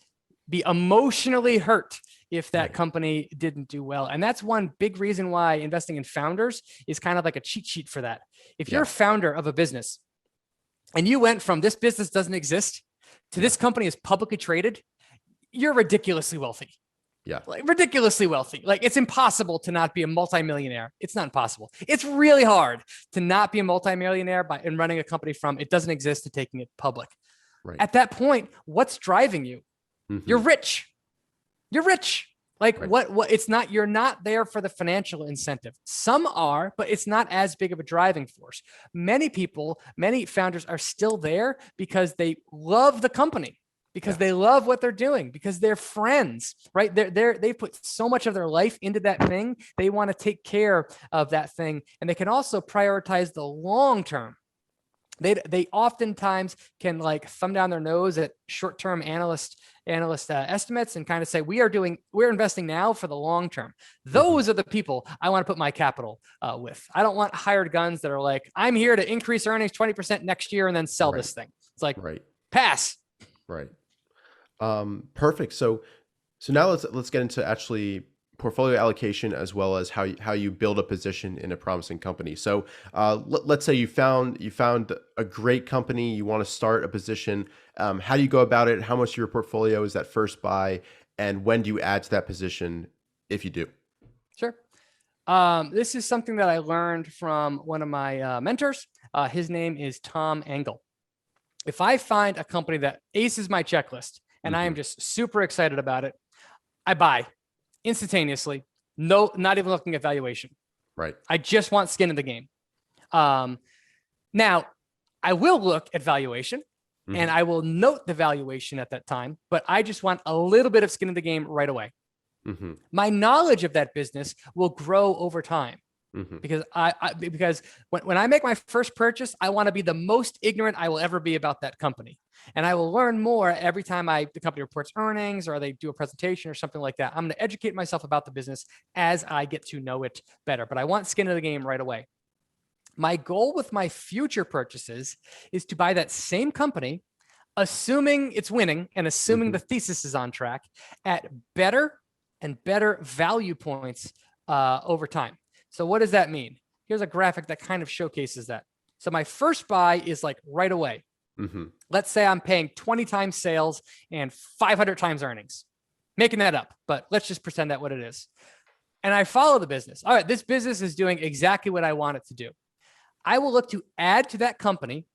be emotionally hurt if that company didn't do well. And that's one big reason why investing in founders is kind of like a cheat sheet for that. If you're a founder of a business and you went from this business doesn't exist to this company is publicly traded, you're ridiculously wealthy. Like ridiculously wealthy. Like it's impossible to not be a multimillionaire. It's not impossible. It's really hard to not be a multimillionaire in running a company from it doesn't exist to taking it public. At that point, what's driving you? You're rich. You're rich. Like Right. what it's not, you're not there for the financial incentive. Some are, but it's not as big of a driving force. Many founders are still there because they love the company, because Yeah. they love what they're doing, because they're friends, right? They put so much of their life into that thing. They want to take care of that thing, and they can also prioritize the long term. They oftentimes can like thumb down their nose at short-term analyst estimates and kind of say we're investing now for the long term. Hmm. Those are the people I want to put my capital with. I don't want hired guns that are like, I'm here to increase earnings 20% next year and then sell Right. this thing. It's like, Right. pass. Right. Perfect. So now let's get into actually portfolio allocation as well as how you build a position in a promising company. So let's say you found a great company, you want to start a position. How do you go about it? How much of your portfolio is that first buy, and when do you add to that position if you do? Sure. This is something that I learned from one of my mentors. His name is Tom Engel. If I find a company that aces my checklist and I am Hmm. just super excited about it, I buy instantaneously. No, not even looking at valuation. Right. I just want skin in the game. Um, Now, I will look at valuation and Hmm. I will note the valuation at that time, but I just want a little bit of skin in the game right away. Hmm. My knowledge of that business will grow over time, Hmm. because because when I make my first purchase, I want to be the most ignorant I will ever be about that company. And I will learn more every time the company reports earnings or they do a presentation or something like that. I'm going to educate myself about the business as I get to know it better, but I want skin in the game right away. My goal with my future purchases is to buy that same company, assuming it's winning and assuming Hmm. the thesis is on track, at better and better value points over time. So what does that mean? Here's a graphic that kind of showcases that. So my first buy is like right away. Hmm. Let's say I'm paying 20 times sales and 500 times earnings. Making that up, but let's just pretend that what it is. And I follow the business. All right, this business is doing exactly what I want it to do. I will look to add to that company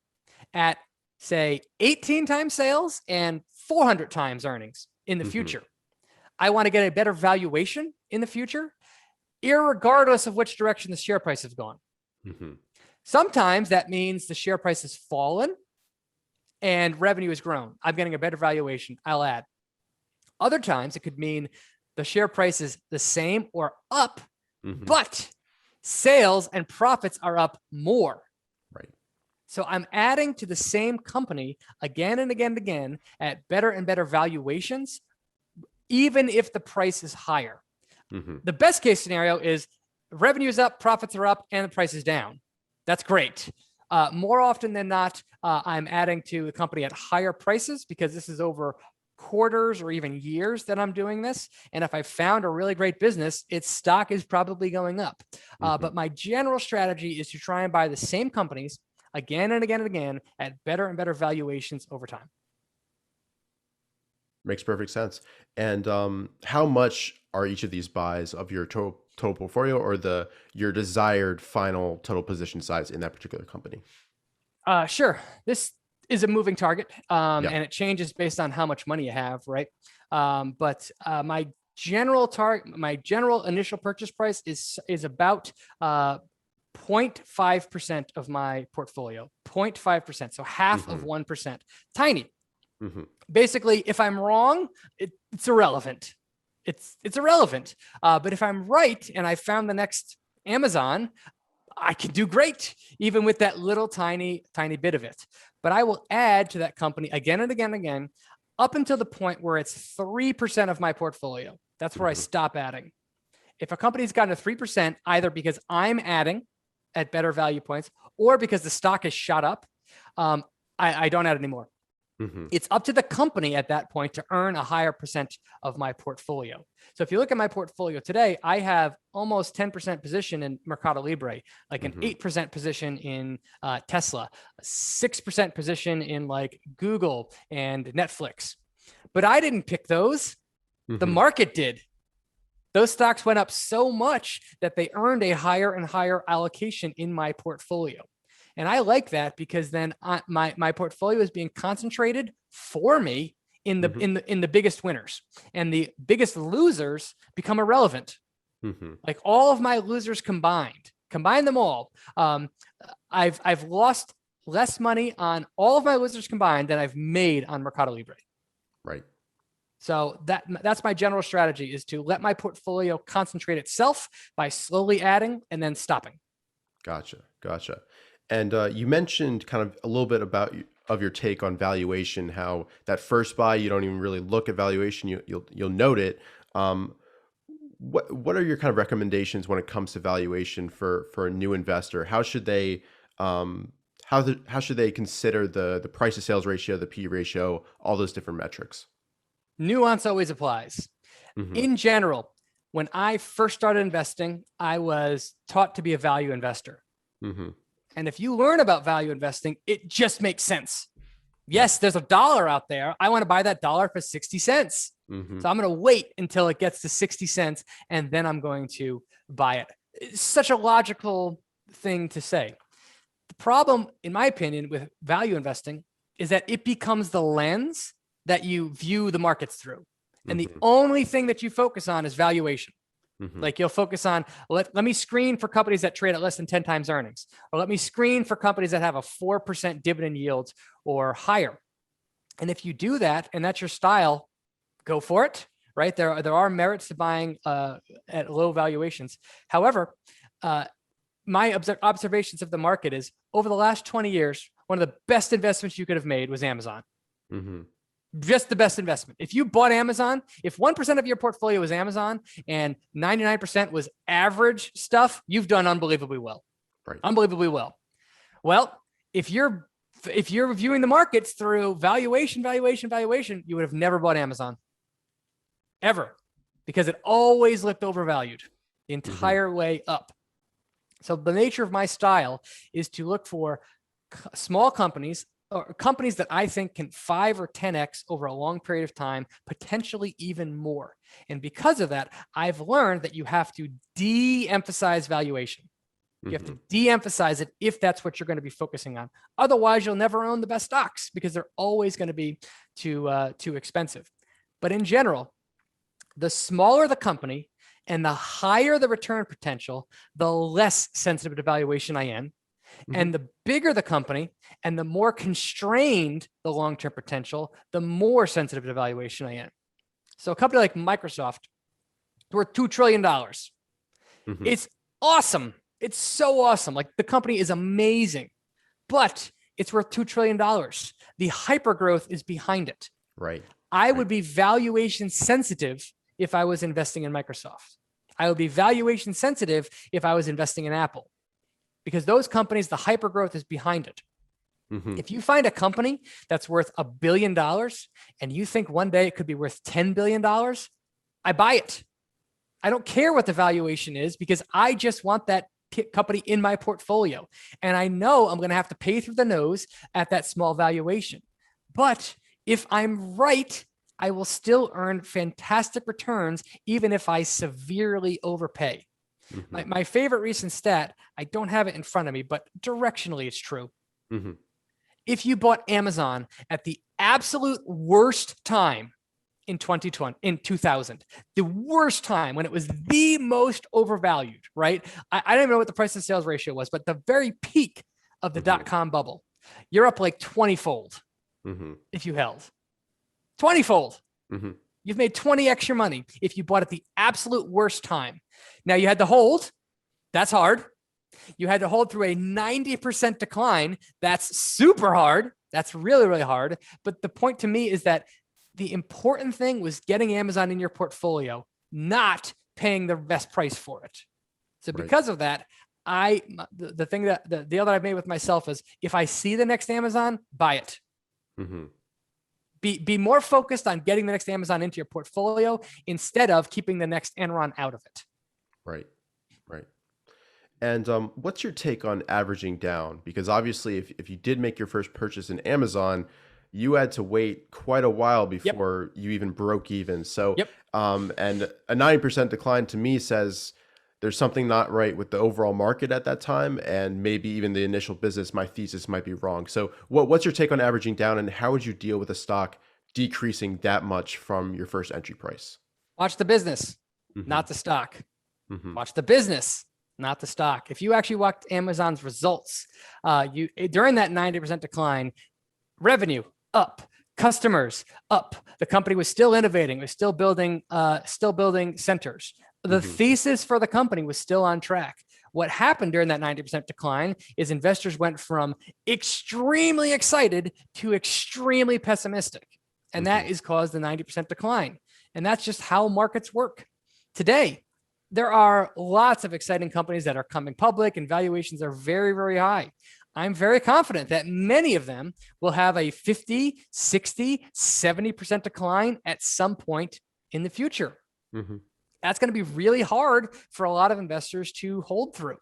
at, say, 18 times sales and 400 times earnings in the Hmm. future. I want to get a better valuation in the future, irregardless of which direction the share price has gone. Hmm. Sometimes that means the share price has fallen and revenue has grown. I'm getting a better valuation. I'll add. Other times it could mean the share price is the same or up, Hmm. but sales and profits are up more. Right. So I'm adding to the same company again and again and again at better and better valuations, even if the price is higher. Hmm. The best case scenario is revenue is up, profits are up, and the price is down. That's great. More often than not, I'm adding to the company at higher prices because this is over quarters or even years that I'm doing this. And if I found a really great business, its stock is probably going up. Hmm. But my general strategy is to try and buy the same companies again and again and again at better and better valuations over time. Makes perfect sense. And how much are each of these buys of your total portfolio, or your desired final total position size in that particular company? Sure. This is a moving target, Yeah. and it changes based on how much money you have, right? But my general initial purchase price is about 0.5% of my portfolio, 0.5%, so half of Hmm. 1%, tiny. Hmm. Basically, if I'm wrong, it's irrelevant. It's irrelevant. But if I'm right and I found the next Amazon, I can do great, even with that little tiny bit of it. But I will add to that company again and again and again, up until the point where it's 3% of my portfolio. That's where I Hmm. stop adding. If a company's gotten to 3%, either because I'm adding at better value points or because the stock has shot up, I don't add anymore. Hmm. It's up to the company at that point to earn a higher percent of my portfolio. So if you look at my portfolio today, I have almost 10% position in Mercado Libre, like an Hmm. 8% position in Tesla, a 6% position in like Google and Netflix. But I didn't pick those. The Hmm. market did. Those stocks went up so much that they earned a higher and higher allocation in my portfolio. And I like that because then my portfolio is being concentrated for me in the Hmm. in the biggest winners, and the biggest losers become irrelevant. Hmm. Like all of my losers combine them all. I've lost less money on all of my losers combined than I've made on Mercado Libre. Right. So that's my general strategy, is to let my portfolio concentrate itself by slowly adding and then stopping. Gotcha. Gotcha. And you mentioned kind of a little bit about of your take on valuation, how that first buy, you don't even really look at valuation, you'll note it. Um, what are your kind of recommendations when it comes to valuation for a new investor? How should they how should they consider the price to sales ratio, the P ratio, all those different metrics? Nuance always applies. Hmm. In general, when I first started investing, I was taught to be a value investor. Hmm. And if you learn about value investing, it just makes sense. Yep. Yes, there's a dollar out there. I want to buy that dollar for 60 cents. Hmm. So I'm going to wait until it gets to 60 cents and then I'm going to buy it. It's such a logical thing to say. The problem, in my opinion, with value investing is that it becomes the lens that you view the markets through. And the Hmm. only thing that you focus on is valuation. Hmm. Like you'll focus on, let me screen for companies that trade at less than 10 times earnings, or let me screen for companies that have a 4% dividend yield or higher. And if you do that, and that's your style, go for it, right? There are merits to buying at low valuations. However, my observations of the market is over the last 20 years, one of the best investments you could have made was Amazon. Hmm. Just the best investment. If you bought Amazon, if 1% of your portfolio was Amazon and 99% was average stuff, you've done unbelievably well. Right. Unbelievably well. Well, if you're viewing the markets through valuation, you would have never bought Amazon. Ever. Because it always looked overvalued the Hmm. entire way up. So the nature of my style is to look for small companies, or companies that I think can 5 or 10x over a long period of time, potentially even more. And because of that, I've learned that you have to de-emphasize valuation. You have to Hmm. de-emphasize it if that's what you're going to be focusing on. Otherwise, you'll never own the best stocks because they're always going to be too expensive. But in general, the smaller the company and the higher the return potential, the less sensitive to valuation I am. Hmm. And the bigger the company and the more constrained the long-term potential, the more sensitive to valuation I am. So a company like Microsoft, worth $2 trillion. Hmm. It's awesome. It's so awesome. Like the company is amazing, but it's worth $2 trillion. The hypergrowth is behind it. Right. I Right. would be valuation sensitive if I was investing in Microsoft. I would be valuation sensitive if I was investing in Apple, because those companies, the hypergrowth is behind it. Hmm. If you find a company that's worth $1 billion and you think one day it could be worth $10 billion, I buy it. I don't care what the valuation is because I just want that company in my portfolio. And I know I'm going to have to pay through the nose at that small valuation. But if I'm right, I will still earn fantastic returns, even if I severely overpay. Hmm. My favorite recent stat, I don't have it in front of me, but directionally it's true. Hmm. If you bought Amazon at the absolute worst time in 2020, in 2000, the worst time when it was the most overvalued, right? I don't even know what the price to sales ratio was, but the very peak of the Hmm. dot-com bubble, you're up like 20-fold Hmm. if you held. 20-fold. Hmm. You've made 20 extra money if you bought at the absolute worst time. Now you had to hold. That's hard. You had to hold through a 90% decline. That's super hard. That's really, really hard. But the point to me is that the important thing was getting Amazon in your portfolio, not paying the best price for it. So Right. because of that, the thing that the deal that I've made with myself is if I see the next Amazon, buy it. Hmm. Be more focused on getting the next Amazon into your portfolio instead of keeping the next Enron out of it. Right. Right. And what's your take on averaging down? Because obviously, if you did make your first purchase in Amazon, you had to wait quite a while Yep. before you even broke even. So, Yep. and a 90% decline to me says there's something not right with the overall market at that time, and maybe even the initial business. My thesis might be wrong. So, what's your take on averaging down, and how would you deal with a stock decreasing that much from your first entry price? Watch the business, Mm-hmm. not the stock. Mm-hmm. Watch the business, not the stock. If you actually watched Amazon's results, during that 90% decline, revenue up, customers up. The company was still innovating, was still building centers. The Mm-hmm. thesis for the company was still on track. What happened during that 90% decline is investors went from extremely excited to extremely pessimistic. And that is caused the 90% decline. And that's just how markets work. Today, there are lots of exciting companies that are coming public and valuations are very, very high. I'm very confident that many of them will have a 50, 60, 70% decline at some point in the future. Mm-hmm. That's going to be really hard for a lot of investors to hold through.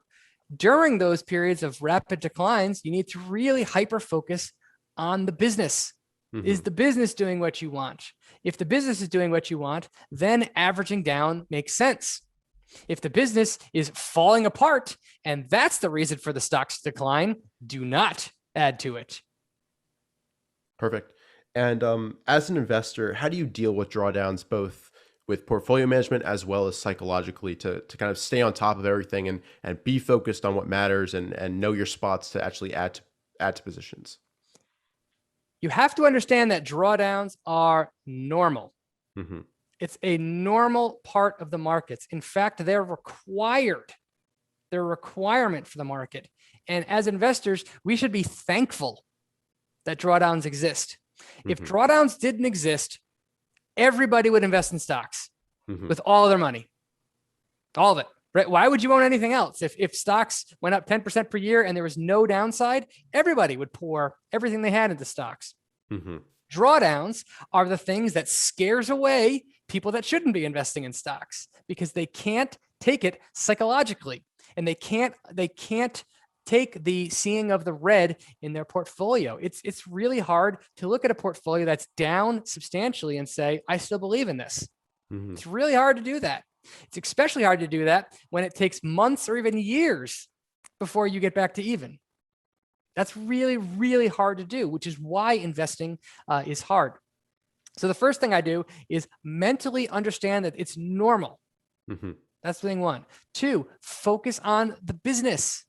During those periods of rapid declines, you need to really hyper focus on the business. Mm-hmm. Is the business doing what you want? If the business is doing what you want, then averaging down makes sense. If the business is falling apart and that's the reason for the stock's decline, do not add to it. Perfect. And as an investor, how do you deal with drawdowns, both with portfolio management as well as psychologically, to kind of stay on top of everything and be focused on what matters and know your spots to actually add to positions? You have to understand that drawdowns are normal. Mm-hmm. It's a normal part of the markets. In fact, they're required. They're a requirement for the market. And as investors, we should be thankful that drawdowns exist. Mm-hmm. If drawdowns didn't exist, everybody would invest in stocks Mm-hmm. with all of their money, all of it. Right? Why would you own anything else? If stocks went up 10% per year and there was no downside, everybody would pour everything they had into stocks. Mm-hmm. Drawdowns are the things that scares away people that shouldn't be investing in stocks because they can't take it psychologically, and they can't take the seeing of the red in their portfolio. It's really hard to look at a portfolio that's down substantially and say, I still believe in this. Mm-hmm. It's really hard to do that. It's especially hard to do that when it takes months or even years before you get back to even. That's really, really hard to do, which is why investing is hard. So the first thing I do is mentally understand that it's normal. Mm-hmm. That's thing one. Two, focus on the business,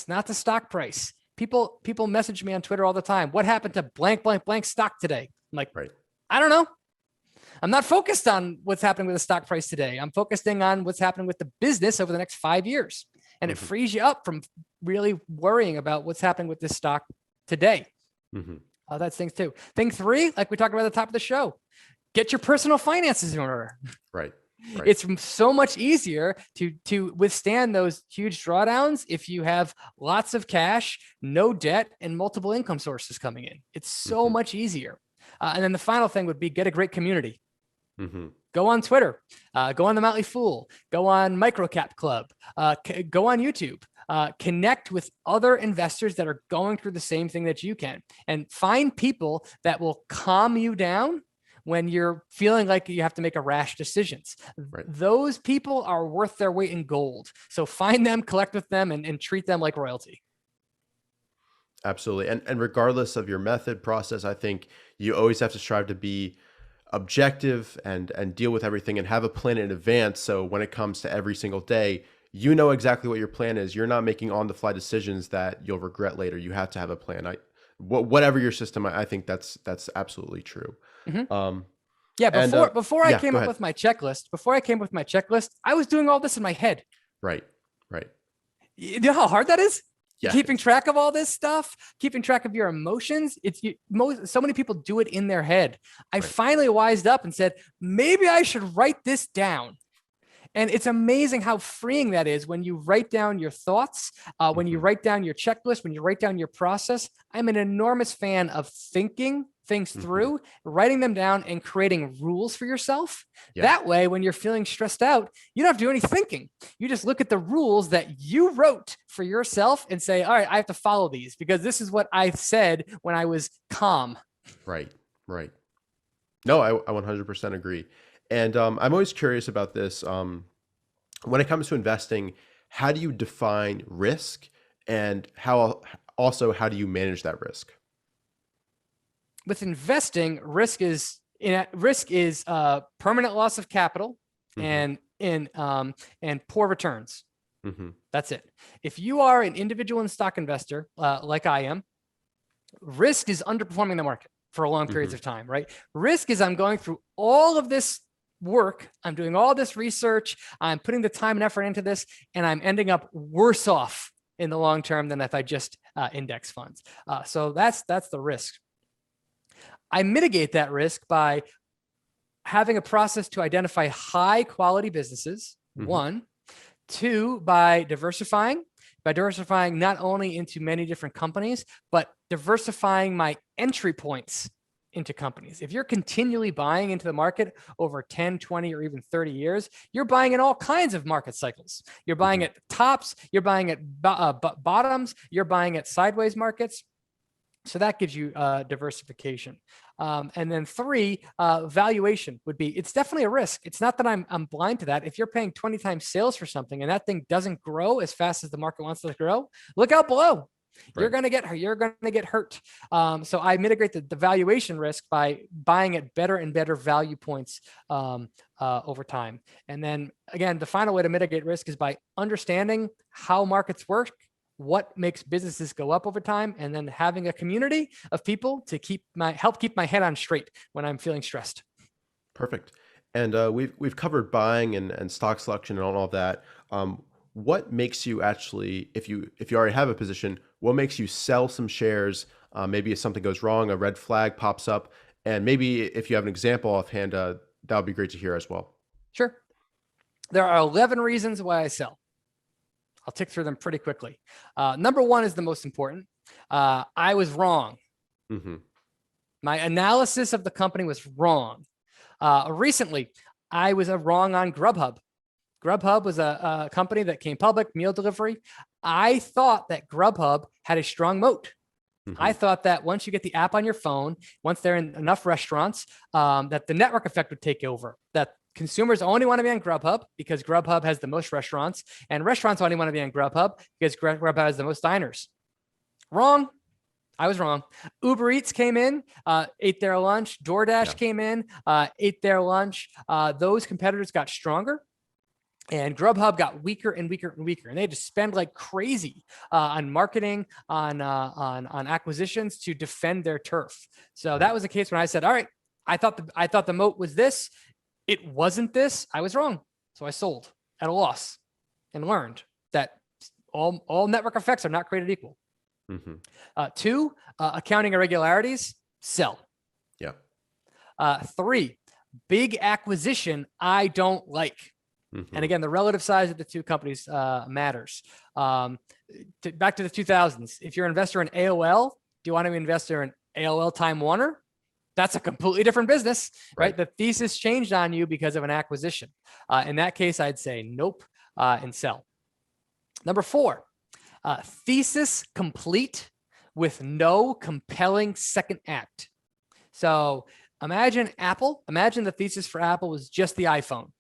not the stock price. People message me on Twitter all the time. What happened to blank, blank, blank stock today? I'm like, right. I don't know. I'm not focused on what's happening with the stock price today. I'm focusing on what's happening with the business over the next 5 years. And Mm-hmm. it frees you up from really worrying about what's happening with this stock today. Mm-hmm. That's thing two. Thing three, like we talked about at the top of the show, get your personal finances in order. Right. It's so much easier to withstand those huge drawdowns if you have lots of cash, no debt, and multiple income sources coming in. It's so Mm-hmm. much easier. And then the final thing would be get a great community. Mm-hmm. Go on Twitter, go on the Motley Fool, go on Microcap Club, go on YouTube, connect with other investors that are going through the same thing that you can, and find people that will calm you down when you're feeling like you have to make a rash decisions. Right. Those people are worth their weight in gold. So find them, collect with them, and treat them like royalty. Absolutely. And regardless of your method process, I think you always have to strive to be objective and deal with everything and have a plan in advance. So when it comes to every single day, you know exactly what your plan is. You're not making on the fly decisions that you'll regret later. You have to have a plan. Whatever your system, I think that's absolutely true. Mm-hmm. Before I came up with my checklist, I was doing all this in my head. Right. You know how hard that is? Yeah. Keeping track of all this stuff, keeping track of your emotions. So many people do it in their head. I finally wised up and said, maybe I should write this down. And it's amazing how freeing that is when you write down your thoughts, when you write down your checklist, when you write down your process. I'm an enormous fan of thinking things through, writing them down, and creating rules for yourself. Yeah. That way, when you're feeling stressed out, you don't have to do any thinking. You just look at the rules that you wrote for yourself and say, all right, I have to follow these because this is what I said when I was calm. Right. No, I 100% agree. And I'm always curious about this. When it comes to investing, how do you define risk, and how do you manage that risk? with investing, risk is permanent loss of capital and poor returns. That's it. If you are an individual and stock investor, like I am, risk is underperforming the market for long periods of time, right? Risk is I'm going through all of this work, I'm doing all this research, I'm putting the time and effort into this, and I'm ending up worse off in the long term than if I just index funds. So that's the risk. I mitigate that risk by having a process to identify high quality businesses, one. Two, by diversifying not only into many different companies, but diversifying my entry points into companies. If you're continually buying into the market over 10, 20, or even 30 years, you're buying in all kinds of market cycles. You're buying at tops, you're buying at bottoms, you're buying at sideways markets. So that gives you diversification. And then three, valuation would be, it's definitely a risk. It's not that I'm blind to that. If you're paying 20 times sales for something and that thing doesn't grow as fast as the market wants it to grow, look out below. Right. You're going to get hurt. So I mitigate the valuation risk by buying at better and better value points over time. And then again, the final way to mitigate risk is by understanding how markets work, what makes businesses go up over time, and then having a community of people to help keep my head on straight when I'm feeling stressed. Perfect. And we've covered buying and stock selection and all of that. What makes you actually, if you already have a position, what makes you sell some shares? Maybe if something goes wrong, a red flag pops up, and maybe if you have an example offhand, that would be great to hear as well. Sure. There are 11 reasons why I sell. I'll tick through them pretty quickly. Number one is the most important. I was wrong. My analysis of the company was wrong. Recently, I was wrong on Grubhub. Grubhub was a company that came public, meal delivery. I thought that Grubhub had a strong moat. I thought that once you get the app on your phone, once they're in enough restaurants, that the network effect would take over, that consumers only want to be on Grubhub because Grubhub has the most restaurants, and restaurants only want to be on Grubhub because Grubhub has the most diners. Wrong. I was wrong. Uber Eats came in, ate their lunch. DoorDash came in, ate their lunch. Those competitors got stronger, and Grubhub got weaker and weaker and weaker. And they had to spend like crazy on marketing, on acquisitions to defend their turf. So that was the case when I said, all right, I thought the moat was this. It wasn't this. I was wrong. So I sold at a loss and learned that all network effects are not created equal. Two, accounting irregularities, sell. Yeah. Three, big acquisition, I don't like. And again, the relative size of the two companies matters. Back to the 2000s, if you're an investor in AOL, do you want to be an investor in AOL Time Warner? That's a completely different business, right? The thesis changed on you because of an acquisition. In that case, I'd say nope and sell. Number four, thesis complete with no compelling second act. So imagine the thesis for Apple was just the iPhone.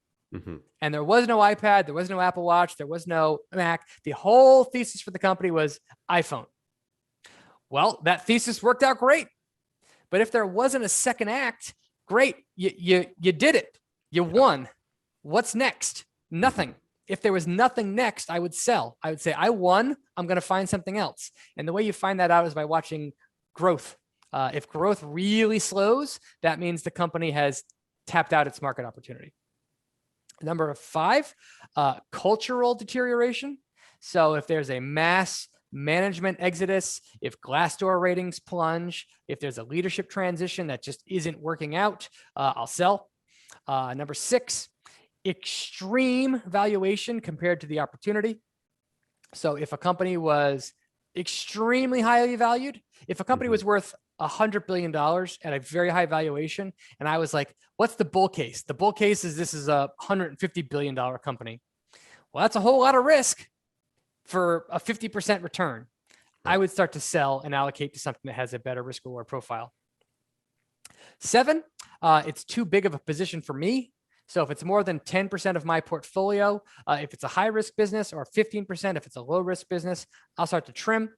And there was no iPad, there was no Apple Watch, there was no Mac. The whole thesis for the company was iPhone. Well, that thesis worked out great. But if there wasn't a second act, great, you did it. You won. What's next? Nothing. If there was nothing next, I would sell. I would say, I won. I'm going to find something else. And the way you find that out is by watching growth. If growth really slows, that means the company has tapped out its market opportunity. Number five, cultural deterioration. So if there's a mass management exodus, if Glassdoor ratings plunge, if there's a leadership transition that just isn't working out, I'll sell. Number six, extreme valuation compared to the opportunity. So if a company was extremely highly valued, if a company was worth $100 billion at a very high valuation, and I was like, what's the bull case? The bull case is this is a $150 billion company. Well, that's a whole lot of risk for a 50% return. I would start to sell and allocate to something that has a better risk reward profile. Seven, it's too big of a position for me. So if it's more than 10% of my portfolio, if it's a high risk business, or 15% if it's a low risk business, I'll start to trim.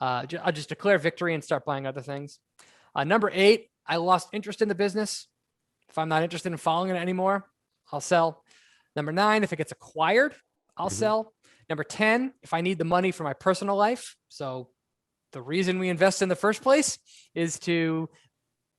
I'll just declare victory and start buying other things. Number 8, I lost interest in the business. If I'm not interested in following it anymore, I'll sell. Number 9, if it gets acquired, I'll sell. Number 10, if I need the money for my personal life. So the reason we invest in the first place is to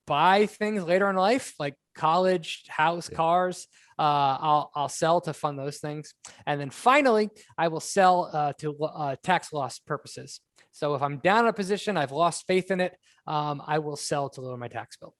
buy things later in life, like college, house, cars. I'll sell to fund those things. And then finally, I will sell to tax loss purposes. So if I'm down in a position, I've lost faith in it, I will sell to lower my tax bill.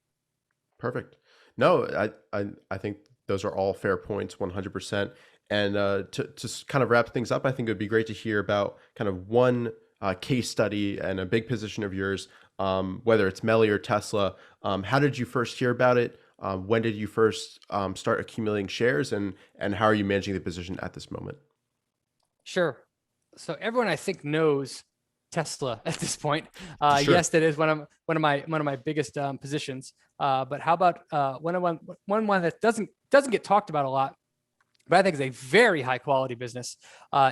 Perfect. No, I think those are all fair points, 100%. And to kind of wrap things up, I think it would be great to hear about kind of one case study and a big position of yours, whether it's Melly or Tesla. How did you first hear about it? When did you first start accumulating shares, and how are you managing the position at this moment? Sure. So everyone I think knows Tesla at this point. Sure. Yes, that is one of my biggest positions. But how about one that doesn't get talked about a lot, but I think is a very high quality business,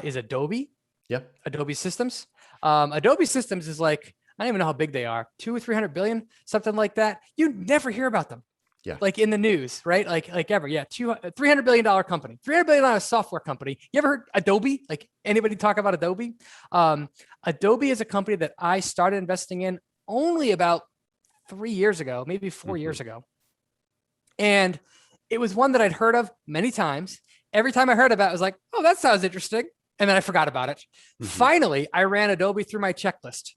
is Adobe. Yep. Adobe Systems. Adobe Systems is like, I don't even know how big they are, 200 or 300 billion, something like that. You never hear about them. Yeah. Like in the news, right? Like ever. Yeah. $300 billion company, $300 billion software company. You ever heard Adobe? Like anybody talk about Adobe? Adobe is a company that I started investing in only about 3 years ago, maybe 4 years ago. And it was one that I'd heard of many times. Every time I heard about it, I was like, oh, that sounds interesting. And then I forgot about it. Finally, I ran Adobe through my checklist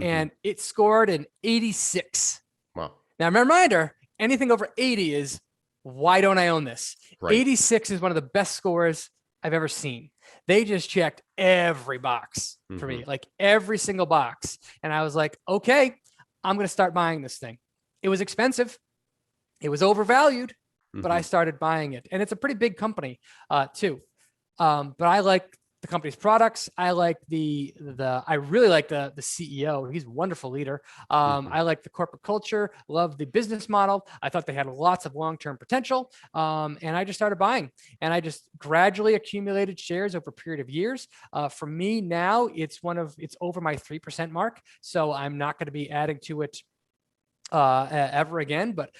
and it scored an 86. Wow. Now, reminder, anything over 80 is, why don't I own this? Right. 86 is one of the best scores I've ever seen. They just checked every box for me, like every single box. And I was like, okay, I'm going to start buying this thing. It was expensive. It was overvalued, but I started buying it. And it's a pretty big company too. But I like the company's products. I like I really like the CEO. He's a wonderful leader. I like the corporate culture, love the business model. I thought they had lots of long-term potential. And I just started buying, and I just gradually accumulated shares over a period of years. For me now, it's over my 3% mark. So I'm not going to be adding to it ever again. But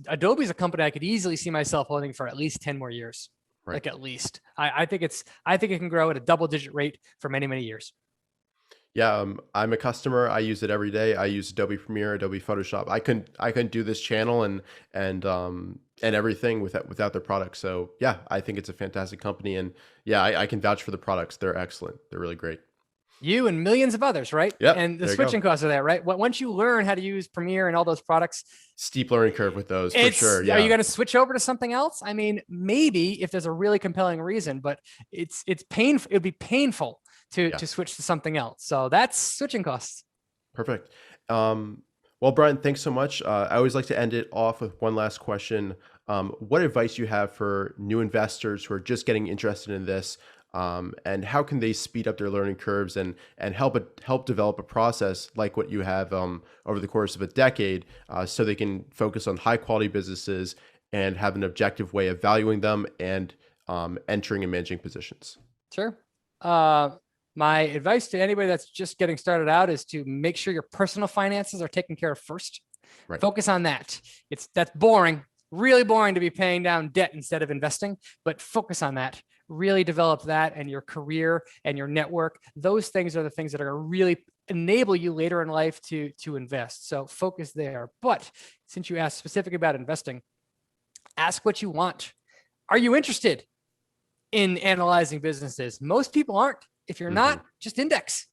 Adobe is a company I could easily see myself holding for at least 10 more years. Right. Like at least I think it can grow at a double-digit rate for many, many years. Yeah, I'm a customer. I use it every day. I use Adobe Premiere, Adobe Photoshop. I couldn't do this channel and everything without their products. So yeah, I think it's a fantastic company, and yeah, I can vouch for the products. They're excellent. They're really great. You and millions of others, right? Yeah. And the switching costs are there, right? Once you learn how to use Premiere and all those products, steep learning curve with those for sure. Yeah. Are you going to switch over to something else? I mean, maybe if there's a really compelling reason, but it's painful. It would be painful to switch to something else. So that's switching costs. Perfect. Well, Brian, thanks so much. I always like to end it off with one last question. What advice you have for new investors who are just getting interested in this? And how can they speed up their learning curves and help develop a process like what you have over the course of a decade, so they can focus on high quality businesses and have an objective way of valuing them and entering and managing positions? Sure. My advice to anybody that's just getting started out is to make sure your personal finances are taken care of first. Right. Focus on that. That's boring, really boring to be paying down debt instead of investing, but focus on that. Really develop that, and your career and your network. Those things are the things that are going to really enable you later in life to invest. So focus there. But since you asked specifically about investing, ask what you want. Are you interested in analyzing businesses? Most people aren't. If you're not, just index.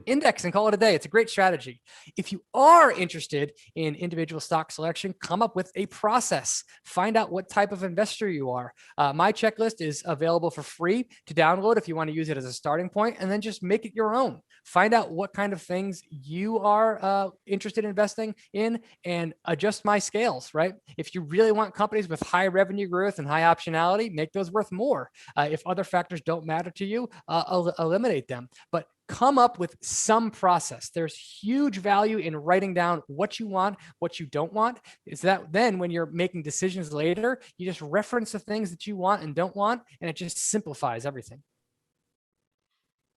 Index and call it a day. It's a great strategy. If you are interested in individual stock selection, come up with a process. Find out what type of investor you are. My checklist is available for free to download if you want to use it as a starting point, and then just make it your own. Find out what kind of things you are interested in investing in and adjust my scales, right? If you really want companies with high revenue growth and high optionality, make those worth more. If other factors don't matter to you, eliminate them. But come up with some process. There's huge value in writing down what you want, what you don't want. Is that then when you're making decisions later, you just reference the things that you want and don't want, and it just simplifies everything.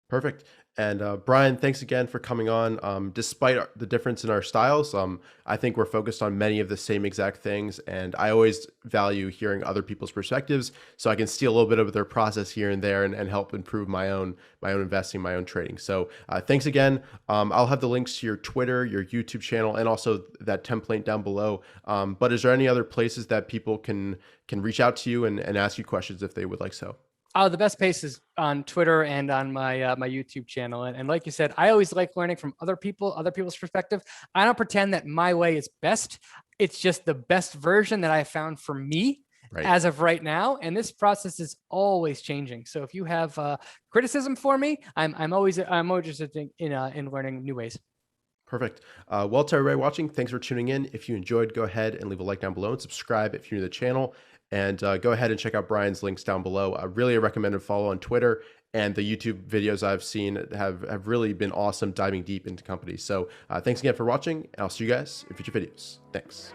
Perfect. And Brian, thanks again for coming on. Despite the difference in our styles, I think we're focused on many of the same exact things, and I always value hearing other people's perspectives, so I can steal a little bit of their process here and there, and help improve my own investing, my own trading. So thanks again. I'll have the links to your Twitter, your YouTube channel, and also that template down below. But is there any other places that people can reach out to you and ask you questions if they would like so? Oh, the best place is on Twitter and on my my YouTube channel. And like you said, I always like learning from other people, other people's perspective. I don't pretend that my way is best. It's just the best version that I found for me Right. as of right now. And this process is always changing. So if you have criticism for me, I'm always interested in learning new ways. Perfect. Well, to everybody watching, thanks for tuning in. If you enjoyed, go ahead and leave a like down below and subscribe if you're new to the channel. And go ahead and check out Brian's links down below. I really recommend a follow on Twitter, and the YouTube videos I've seen have really been awesome, diving deep into companies. So thanks again for watching, and I'll see you guys in future videos. Thanks.